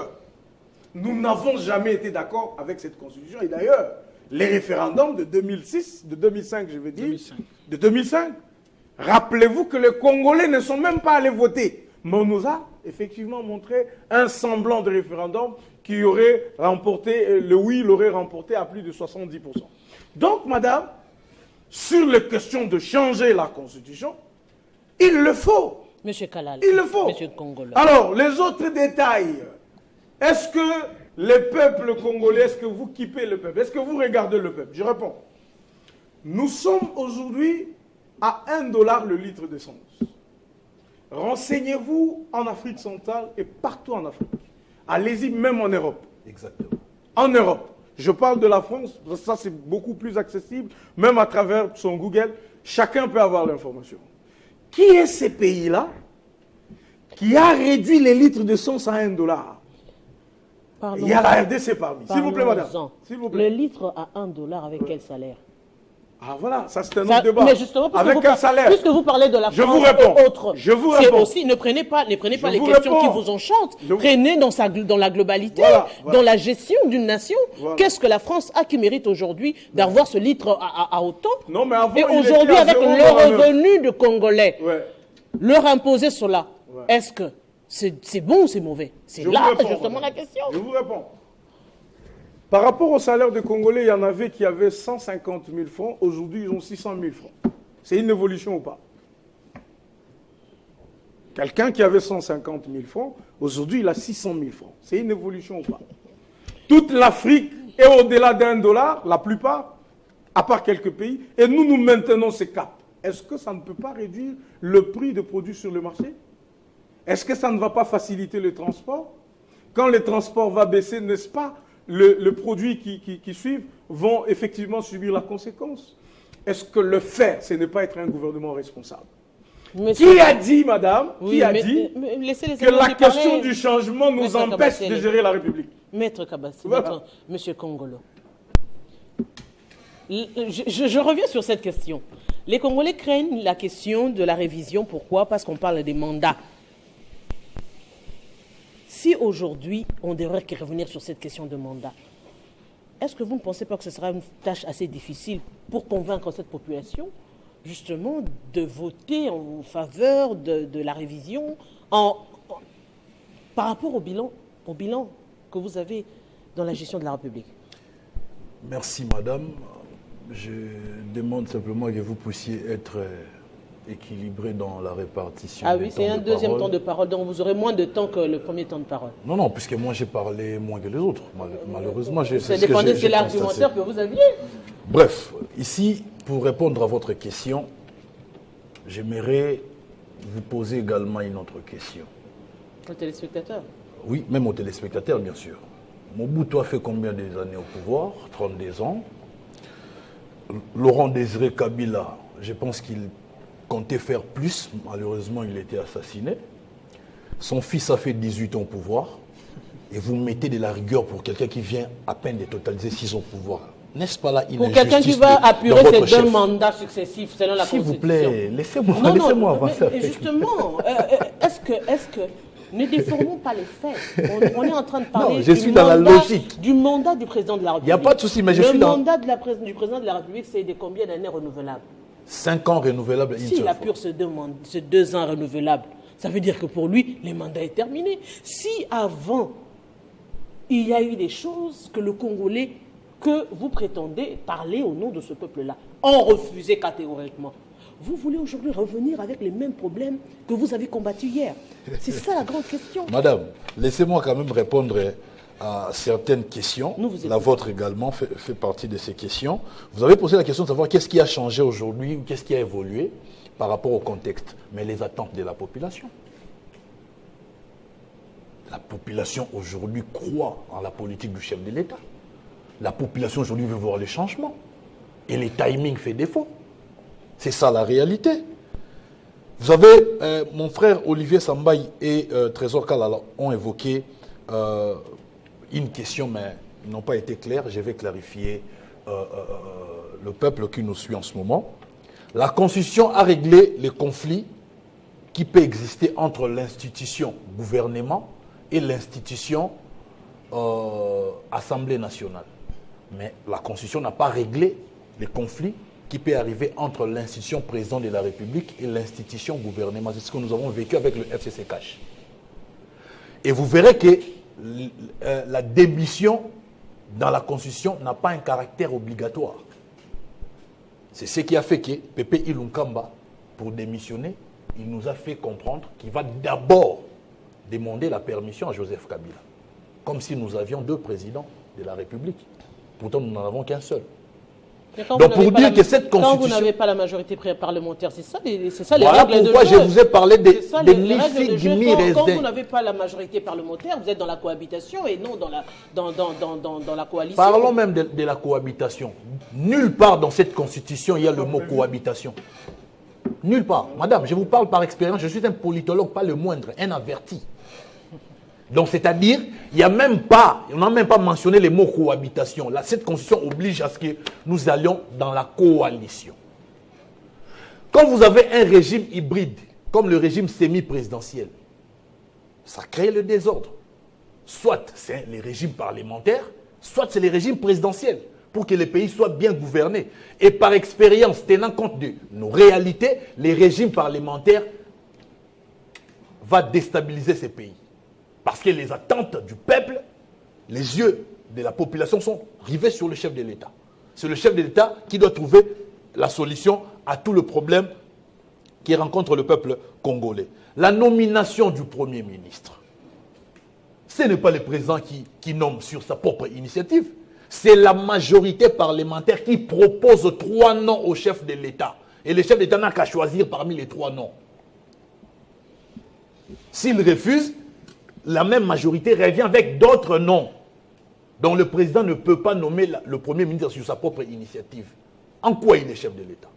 nous n'avons jamais été d'accord avec cette constitution. Et d'ailleurs, les référendums de 2006, de 2005, je veux dire, de 2005, rappelez-vous que les Congolais ne sont même pas allés voter. Mais on nous a effectivement montré un semblant de référendum qui aurait remporté, le oui l'aurait remporté à plus de 70%. Donc, madame, sur les questions de changer la constitution, il le faut. Monsieur Kalal. Il le faut. Monsieur Congolais. Alors, les autres détails. Est-ce que le peuple congolais, est-ce que vous kippez le peuple? Est-ce que vous regardez le peuple? Je réponds. Nous sommes aujourd'hui à 1 $ le litre d'essence. Renseignez-vous en Afrique centrale et partout en Afrique. Allez-y même en Europe. Exactement. En Europe. Je parle de la France, ça c'est beaucoup plus accessible, même à travers son Google, chacun peut avoir l'information. Qui est ces pays-là qui a réduit les litres d'essence à 1 $? Il y a la RDC parmi. S'il vous plaît, madame. S'il vous plaît. Le litre à 1 $ avec quel salaire? Ah voilà, ça c'est un autre débat. Mais justement, avec quel salaire? Puisque vous parlez de la France je vous réponds. et autres, je vous réponds. Aussi, ne prenez pas les questions qui vous enchantent. Prenez dans la globalité, dans la gestion d'une nation. Voilà. Qu'est-ce que la France a qui mérite aujourd'hui d'avoir ce litre à autant? Non, mais avant, et aujourd'hui, avec le revenu de Congolais, leur imposer cela, est-ce que c'est bon ou c'est mauvais? C'est là justement la question. Je vous réponds. Par rapport au salaire des Congolais, il y en avait qui avaient 150 000 francs. Aujourd'hui, ils ont 600 000 francs. C'est une évolution ou pas? Quelqu'un qui avait 150 000 francs, aujourd'hui, il a 600 000 francs. C'est une évolution ou pas? Toute l'Afrique est au-delà d'1 $, la plupart, à part quelques pays, et nous maintenons ces caps. Est-ce que ça ne peut pas réduire le prix de produits sur le marché? Est-ce que ça ne va pas faciliter le transport? Quand le transport va baisser, n'est-ce pas, le produit qui suivent vont effectivement subir la conséquence. Est-ce que le faire, ce n'est pas être un gouvernement responsable? Qui a dit, madame, que la question du changement nous empêche de gérer la République? Maître Kabassi, voilà. Monsieur Kongolo. Je reviens sur cette question. Les Congolais craignent la question de la révision. Pourquoi? Parce qu'on parle des mandats. Si aujourd'hui, on devrait revenir sur cette question de mandat, est-ce que vous ne pensez pas que ce sera une tâche assez difficile pour convaincre cette population, justement, de voter en faveur de la révision par rapport au bilan que vous avez dans la gestion de la République? Merci, madame. Je demande simplement que vous puissiez être équilibré dans la répartition. Ah oui, c'est un deuxième temps de parole, donc vous aurez moins de temps que le premier temps de parole. Non, puisque moi j'ai parlé moins que les autres. Malheureusement, ça dépendait de l'argumentaire que vous aviez. Bref, ici, pour répondre à votre question, j'aimerais vous poser également une autre question. Aux téléspectateurs? Oui, même aux téléspectateurs, bien sûr. Mobutu a fait combien d'années au pouvoir? 32 ans. Laurent Désiré Kabila, je pense qu'il comptait faire plus. Malheureusement, il a été assassiné. Son fils a fait 18 ans au pouvoir. Et vous mettez de la rigueur pour quelqu'un qui vient à peine de totaliser 6 ans au pouvoir. N'est-ce pas là une injustice? Pour quelqu'un qui va apurer ses 2 mandats successifs selon la Constitution. S'il vous plaît, laissez-moi avancer. Mais justement, est-ce que ne déformons pas les faits? On est en train de parler du mandat du président de la République. Il n'y a pas de souci, mais je suis dans... Le mandat du président de la République, c'est de combien d'années renouvelables? 5 ans renouvelables. S'il apure ces 2 ans renouvelables, ça veut dire que pour lui, le mandat est terminé. Si avant, il y a eu des choses que le Congolais, que vous prétendez parler au nom de ce peuple-là, ont refusé catégoriquement, vous voulez aujourd'hui revenir avec les mêmes problèmes que vous avez combattus hier? C'est ça la grande question. Madame, laissez-moi quand même répondre à certaines questions. La vôtre également fait partie de ces questions. Vous avez posé la question de savoir qu'est-ce qui a changé aujourd'hui ou qu'est-ce qui a évolué par rapport au contexte. Mais les attentes de la population. La population aujourd'hui croit en la politique du chef de l'État. La population aujourd'hui veut voir les changements. Et les timings fait défaut. C'est ça la réalité. Vous avez, mon frère Olivier Sambaï et Trésor Kalala ont évoqué une question, mais ils n'ont pas été clairs. Je vais clarifier le peuple qui nous suit en ce moment. La Constitution a réglé les conflits qui peuvent exister entre l'institution gouvernement et l'institution Assemblée nationale. Mais la Constitution n'a pas réglé les conflits qui peut arriver entre l'institution président de la République et l'institution gouvernement. C'est ce que nous avons vécu avec le FCC Cash. Et vous verrez que la démission dans la Constitution n'a pas un caractère obligatoire. C'est ce qui a fait que Pépé Ilunkamba, pour démissionner, il nous a fait comprendre qu'il va d'abord demander la permission à Joseph Kabila. Comme si nous avions 2 présidents de la République. Pourtant, nous n'en avons qu'un seul. Donc pour dire que cette constitution... Quand vous n'avez pas la majorité parlementaire, c'est ça les voilà règles de jeu. Voilà pourquoi je vous ai parlé de Quand vous n'avez pas la majorité parlementaire, vous êtes dans la cohabitation et non dans la coalition. Parlons même de la cohabitation. Nulle part dans cette constitution, il y a le mot cohabitation. Nulle part. Madame, je vous parle par expérience, je suis un politologue, pas le moindre, un averti. Donc, c'est-à-dire, on n'a même pas mentionné les mots cohabitation. Là, cette constitution oblige à ce que nous allions dans la coalition. Quand vous avez un régime hybride, comme le régime semi-présidentiel, ça crée le désordre. Soit c'est les régimes parlementaires, soit c'est les régimes présidentiels, pour que les pays soient bien gouvernés. Et par expérience, tenant compte de nos réalités, les régimes parlementaires vont déstabiliser ces pays. Parce que les attentes du peuple, les yeux de la population sont rivés sur le chef de l'État. C'est le chef de l'État qui doit trouver la solution à tout le problème qui rencontre le peuple congolais. La nomination du Premier ministre, ce n'est pas le président qui nomme sur sa propre initiative. C'est la majorité parlementaire qui propose 3 noms au chef de l'État. Et le chef d'État n'a qu'à choisir parmi les 3 noms. S'il refuse, la même majorité revient avec d'autres noms. Donc le président ne peut pas nommer le Premier ministre sur sa propre initiative. En quoi il est chef de l'État?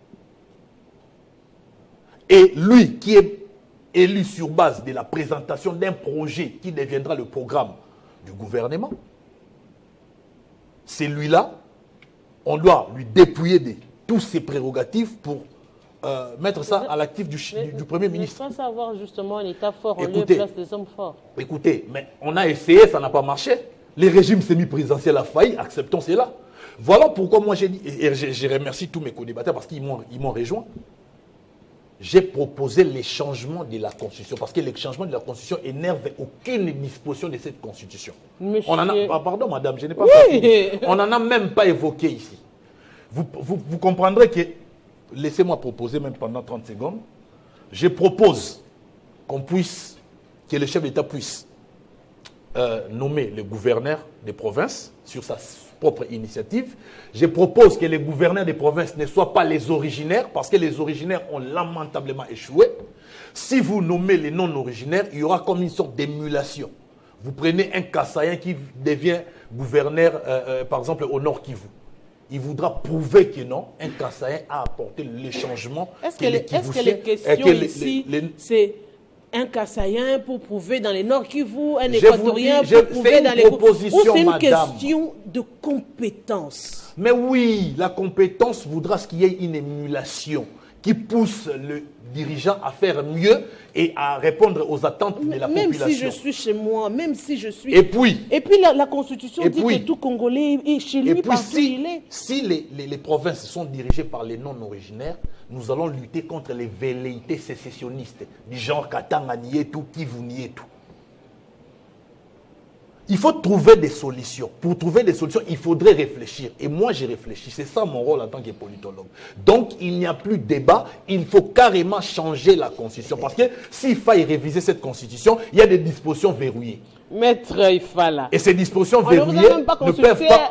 Et lui, qui est élu sur base de la présentation d'un projet qui deviendra le programme du gouvernement, c'est lui-là, on doit lui dépouiller de tous ses prérogatives pour mettre ça à l'actif du Premier ministre. Mais pas savoir justement l'État fort, on lui place des hommes forts. Écoutez, mais on a essayé, ça n'a pas marché. Les régimes semi-présidentiels a failli, acceptons cela. Voilà pourquoi moi j'ai dit, et je remercie tous mes co-débatteurs parce qu'ils m'ont rejoint. J'ai proposé les changements de la Constitution parce que les changements de la Constitution énervent aucune disposition de cette Constitution. Monsieur... On en a, pardon madame, je n'ai pas On n'en a même pas évoqué ici. Vous comprendrez que, laissez-moi proposer même pendant 30 secondes, je propose que le chef d'État puisse nommer le gouverneur des provinces sur sa propre initiative. Je propose que les gouverneurs des provinces ne soient pas les originaires, parce que les originaires ont lamentablement échoué. Si vous nommez les non-originaires, il y aura comme une sorte d'émulation. Vous prenez un Kassaïen qui devient gouverneur, par exemple, au Nord Kivu. Il voudra prouver que non, un Kassaïen a apporté le changement. Est-ce que les questions ici, c'est un Kassaïen pour prouver dans les Nord Kivu, un Équatorien pour prouver dans les... Ou c'est une question de compétence? Mais oui, la compétence voudra qu'il y ait une émulation qui pousse le dirigeant à faire mieux et à répondre aux attentes de la population. Même si je suis chez moi, même si je suis... Et puis la Constitution dit que tout Congolais est chez lui partout où il est. Si les provinces sont dirigées par les non-originaires, nous allons lutter contre les velléités sécessionnistes du genre Katanga Nietou, Kivu Nietou. Il faut trouver des solutions. Pour trouver des solutions, il faudrait réfléchir. Et moi, j'ai réfléchi. C'est ça mon rôle en tant que politologue. Donc, il n'y a plus de débat. Il faut carrément changer la Constitution. Parce que s'il faille réviser cette Constitution, il y a des dispositions verrouillées. Maître Ifala. Et ces dispositions verrouillées ne peuvent pas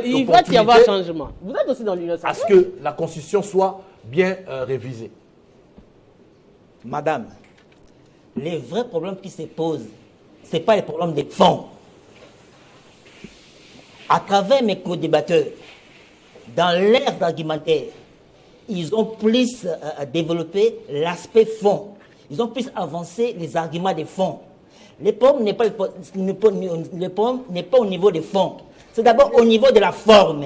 il va y avoir changement. Vous êtes aussi dans l'Union sacrée. À ce que la Constitution soit bien révisée. Madame, les vrais problèmes qui se posent, ce n'est pas les problèmes des fonds. À travers mes co-débatteurs, dans l'ère d'argumentaire, ils ont plus développé l'aspect fonds. Ils ont plus avancé les arguments des fonds. Le problème n'est pas au niveau des fonds. C'est d'abord au niveau de la forme,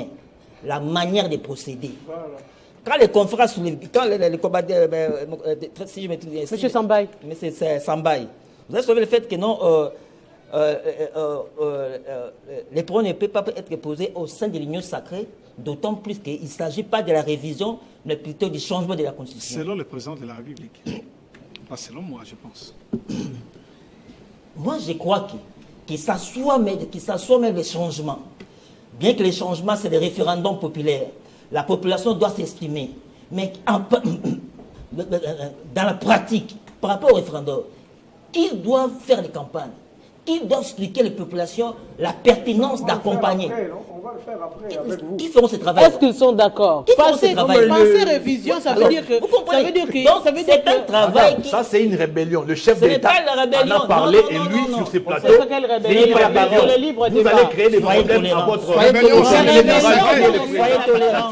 la manière de procéder. Voilà. Quand les conférences sur les combats, si je me souviens, Monsieur Sambaï. Monsieur Sambaï, vous avez soulevé le fait que non, les problèmes ne peuvent pas être posés au sein de l'Union sacrée, d'autant plus qu'il ne s'agit pas de la révision, mais plutôt du changement de la Constitution. Selon le président de la République. Pas selon moi, je pense. Moi, je crois qu'il s'assoit même les changements. Bien que les changements, c'est des référendums populaires. La population doit s'exprimer. Mais dans la pratique, par rapport au référendum, qui doit faire les campagnes? Qui doit expliquer les populations la pertinence d'accompagner? On va le faire après avec vous. Qui feront ce travail? Est-ce qu'ils sont d'accord? Passer révision, ça veut dire que... C'est un travail qui... Ça, c'est une rébellion. Le chef d'État en a parlé et lui, sur ses plateaux... C'est quelle rébellion? Vous allez créer des problèmes à votre... Soyez tolérants.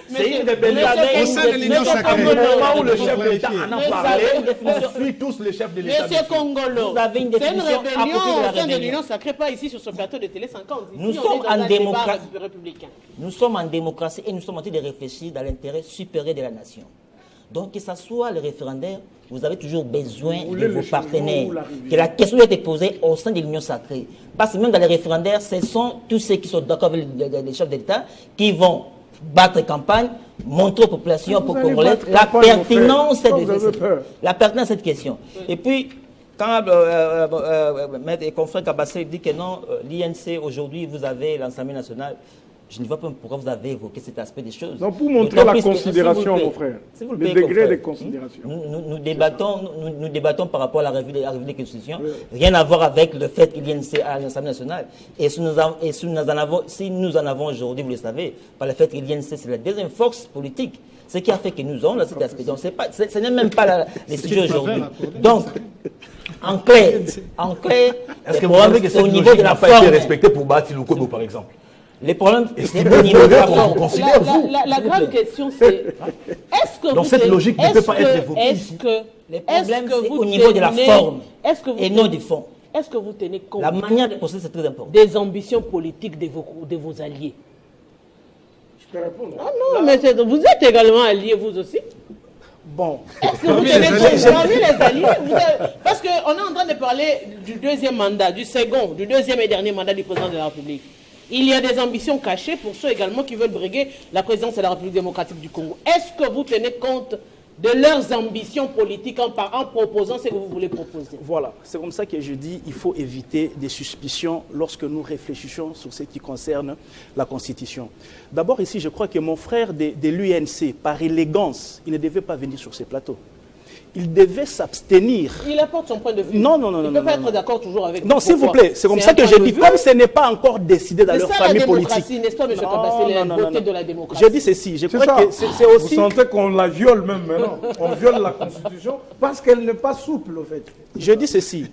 C'est une rébellion. Au sein de l'Union sacrée. Au moment où le chef de l'État en a parlé, on suit tous les chefs de l'État. Monsieur Congolo, c'est une rébellion au sein de l'Union sacrée, pas ici sur ce plateau de Télé 50. Nous sommes en démocratie. Nous sommes en démocratie et nous sommes en train de réfléchir dans l'intérêt supérieur de la nation. Donc, que ce soit le référendaire, vous avez toujours besoin de vos partenaires. Que la question doit être posée au sein de l'Union sacrée. Parce que même dans les référendaires, ce sont tous ceux qui sont d'accord avec les chefs d'État qui vont battre campagne, montrer aux populations pour congolaises la pertinence de cette question. Et puis, quand mes confrères Kabassé dit que non, l'INC aujourd'hui, vous avez l'Assemblée nationale, Je ne vois pas pourquoi vous avez évoqué cet aspect des choses. Non, pour montrer la considération, mon frère. Le degré de considération. Nous débattons par rapport à la revue des constitutions. Oui. Rien à voir avec le fait qu'il y ait une à l'Assemblée nationale. Et si nous en avons aujourd'hui, vous le savez, par le fait qu'il y ait une c'est la deuxième force politique. Ce qui a fait que nous avons cet aspect. Donc, ce n'est même pas les sujets aujourd'hui. Donc, en clair, est-ce que vous savez que cette logique n'a pas été respectée pour Bahati Lukwebo, par exemple? Les problèmes, c'est au niveau de la forme. La grande question, c'est est-ce que donc cette logique ne peut pas être évoquée ici. Les problèmes, c'est au niveau de la forme et non du fond. Est-ce que vous tenez compte la manière de procéder, c'est très important. Des ambitions politiques de vos alliés? Je peux répondre. Ah non, mais vous êtes également alliés, vous aussi. Bon. Est-ce que vous tenez compte parmi les alliés parce qu'on est en train de parler du deuxième mandat, du deuxième et dernier mandat du président de la République. Il y a des ambitions cachées pour ceux également qui veulent briguer la présidence de la République démocratique du Congo. Est-ce que vous tenez compte de leurs ambitions politiques en proposant ce que vous voulez proposer? Voilà, c'est comme ça que je dis qu'il faut éviter des suspicions lorsque nous réfléchissons sur ce qui concerne la Constitution. D'abord ici, je crois que mon frère de l'UNC, par élégance, il ne devait pas venir sur ces plateaux. Il devait s'abstenir. Il apporte son point de vue. Non. Il ne peut pas être d'accord toujours avec vous. Non, s'il vous plaît, c'est comme ça que je dis. Comme ce n'est pas encore décidé dans leur famille politique. N'est-ce pas, M. Kabassé, la beauté de la démocratie? Je dis ceci. Je crois que c'est aussi. Vous sentez qu'on la viole même maintenant. On viole la Constitution parce qu'elle n'est pas souple, au fait. Je dis ceci.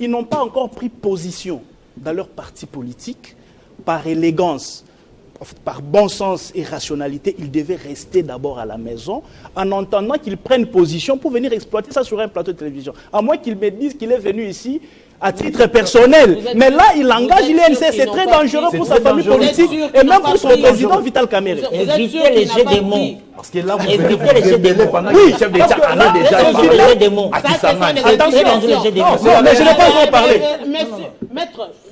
Ils n'ont pas encore pris position dans leur parti politique par élégance. Par bon sens et rationalité, ils devaient rester d'abord à la maison en entendant qu'ils prennent position pour venir exploiter ça sur un plateau de télévision. À moins qu'ils me disent qu'il est venu ici à titre personnel. Mais là, il engage l'INC, c'est très dangereux pour sa famille politique et même pour son président Vital Kamerhe. Évitez les jets des mots. Parce que là, vous évitez les jets des mots. Oui, chef d'État allait déjà les jets des mots. Attention, mais je n'ai pas encore parlé.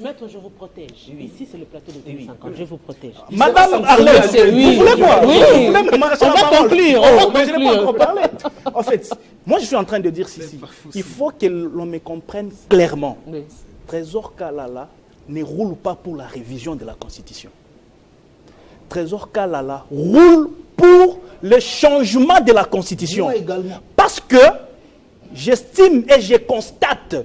Maître, je vous protège. Ici, c'est le plateau de 2050. Je vous protège. Madame Arlette, vous voulez quoi? Oui. On va conclure. Mais je n'ai pas encore parlé. En fait, moi, je suis en train de dire ceci. Il faut que l'on me comprenne clairement. Oui. Trésor Kalala ne roule pas pour la révision de la Constitution. Trésor Kalala roule pour le changement de la Constitution. Parce que j'estime et je constate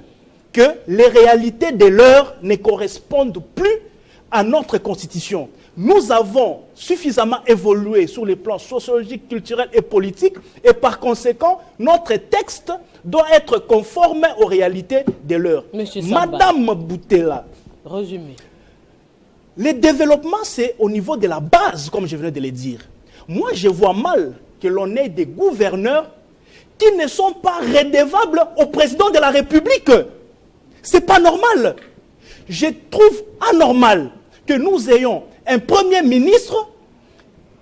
que les réalités de l'heure ne correspondent plus à notre Constitution. Nous avons suffisamment évolué sur les plans sociologiques, culturels et politiques et par conséquent, notre texte doit être conforme aux réalités de l'heure. Madame Boutella, résumé. Le développement, c'est au niveau de la base, comme je venais de le dire. Moi, je vois mal que l'on ait des gouverneurs qui ne sont pas redevables au président de la République. C'est pas normal. Je trouve anormal que nous ayons un Premier ministre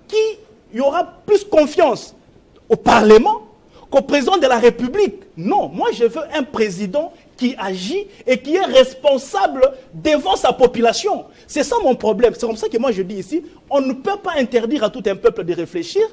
qui aura plus confiance au Parlement qu'au président de la République. Non, moi je veux un président qui agit et qui est responsable devant sa population. C'est ça mon problème. C'est comme ça que moi je dis ici, on ne peut pas interdire à tout un peuple de réfléchir.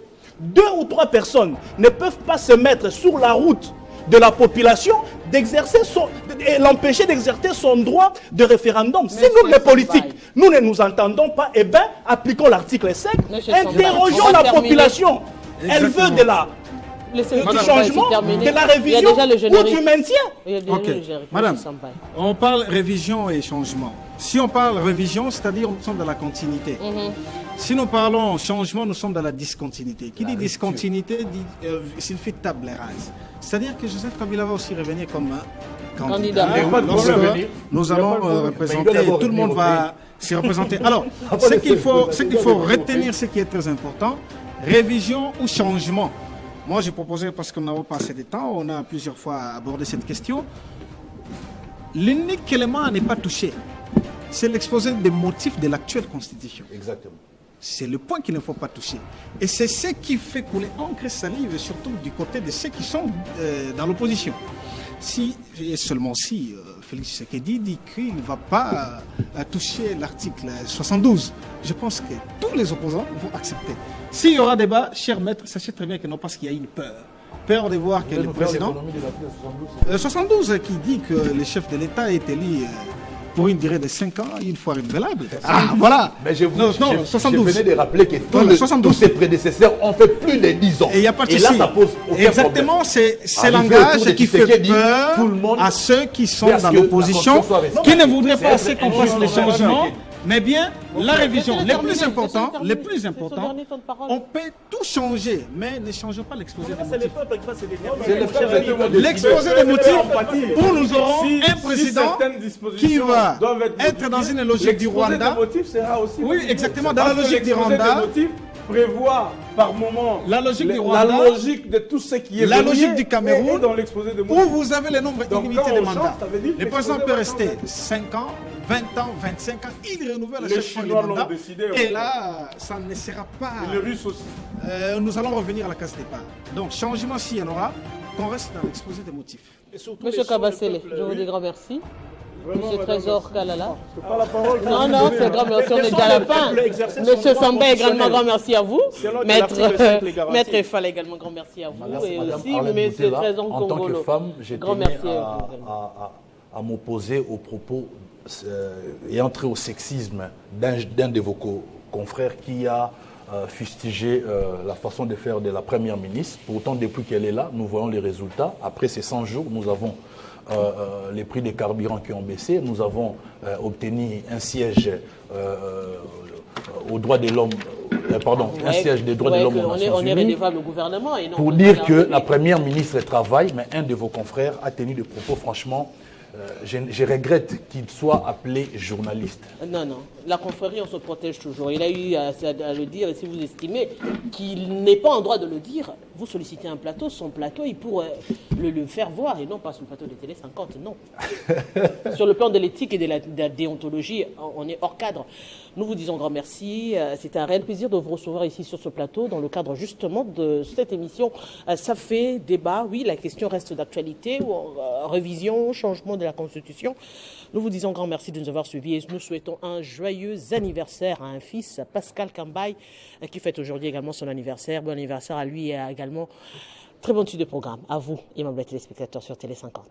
2 ou 3 personnes ne peuvent pas se mettre sur la route de la population et l'empêcher d'exercer son droit de référendum. Si nous, les politiques, nous ne nous entendons pas, eh bien, appliquons l'article 5, interrogeons la population. Elle veut du changement, de la révision ou du maintien. Ok, madame, on parle révision et changement. Si on parle révision, c'est-à-dire nous sommes dans la continuité. Si nous parlons changement, nous sommes dans la discontinuité. Qui dit discontinuité dit signifie table rase. C'est-à-dire que Joseph Kabila va aussi revenir comme candidat. Nous allons représenter, tout le monde va se représenter. Alors, ce qu'il faut retenir, ce qui est très important, révision ou changement. Moi, j'ai proposé, parce qu'on n'a pas assez de temps, on a plusieurs fois abordé cette question. L'unique élément à ne pas toucher, c'est l'exposé des motifs de l'actuelle Constitution. Exactement. C'est le point qu'il ne faut pas toucher. Et c'est ce qui fait couler encre et salive, surtout du côté de ceux qui sont dans l'opposition. Si, et seulement si, Félix Tshisekedi dit qu'il ne va pas toucher l'article 72, je pense que tous les opposants vont accepter. S'il y aura débat, cher maître, sachez très bien que non, parce qu'il y a une peur. Peur de voir que le président... 72 qui dit que le chef de l'État est élu pour une durée de 5 ans, une fois renouvelable. Ah, voilà. Mais je venais de rappeler que tous tous ses prédécesseurs ont fait plus de 10 ans. Et il n'y a pas de Et souci. là, ça pose aucun Exactement, problème. c'est langage qui fait peur à ceux qui sont dans l'opposition, qui ne voudraient pas assez qu'on fasse les changements. Mais bien, la révision, les plus importants, on peut tout changer, mais ne changeons pas l'exposé des motifs. L'exposé des motifs, où nous aurons un président qui va être dans une logique du Rwanda. Oui, exactement, dans la logique du Rwanda. Prévoit par moment la logique du Rwanda, la logique de tout ce qui est la logique du Cameroun, dans l'exposé de où vous avez le nombre illimité de mandats. Le président peut rester 5 ans, 20 ans, 25 ans, il renouvelle à chaque fois les mandats. Et là, ça ne sera pas... Les Russes aussi. Nous allons revenir à la case départ. Donc, changement s'il y en aura, qu'on reste dans l'exposé des motifs. Monsieur Kabasele, je vous dis grand merci. Monsieur Trésor Kalala. Pas la parole. Non, c'est grand merci, on est déjà à la fin. Monsieur Samba, également grand merci à vous. Maître Fall, également grand merci à vous. Et aussi, Monsieur Trésor Kongolo. En tant que femme, j'ai tenu à m'opposer aux propos et entrer au sexisme d'un de vos confrères qui a fustigé la façon de faire de la première ministre. Pourtant, depuis qu'elle est là, nous voyons les résultats. Après ces 100 jours, nous avons les prix des carburants qui ont baissé. Nous avons obtenu un siège aux droits de l'homme, un siège des droits de l'homme aux Nations on est Unies. redevable au gouvernement. Et non pour dire que la première ministre travaille, mais un de vos confrères a tenu des propos franchement... je regrette qu'il soit appelé journaliste. Non, la confrérie, on se protège toujours. Il a eu à le dire, et si vous estimez qu'il n'est pas en droit de le dire, vous sollicitez un plateau, son plateau, il pourrait le faire voir, et non pas sur le plateau de Télé 50, non. Sur le plan de l'éthique et de la déontologie, on est hors cadre. Nous vous disons grand merci. C'était un réel plaisir de vous recevoir ici sur ce plateau, dans le cadre justement de cette émission. Ça fait débat, oui, la question reste d'actualité, révision, changement de la Constitution. Nous vous disons grand merci de nous avoir suivis et nous souhaitons un joyeux anniversaire à un fils, Pascal Kambaye, qui fête aujourd'hui également son anniversaire. Bon anniversaire à lui et également très bonne suite de programme. À vous, aimables téléspectateurs sur Télé 50.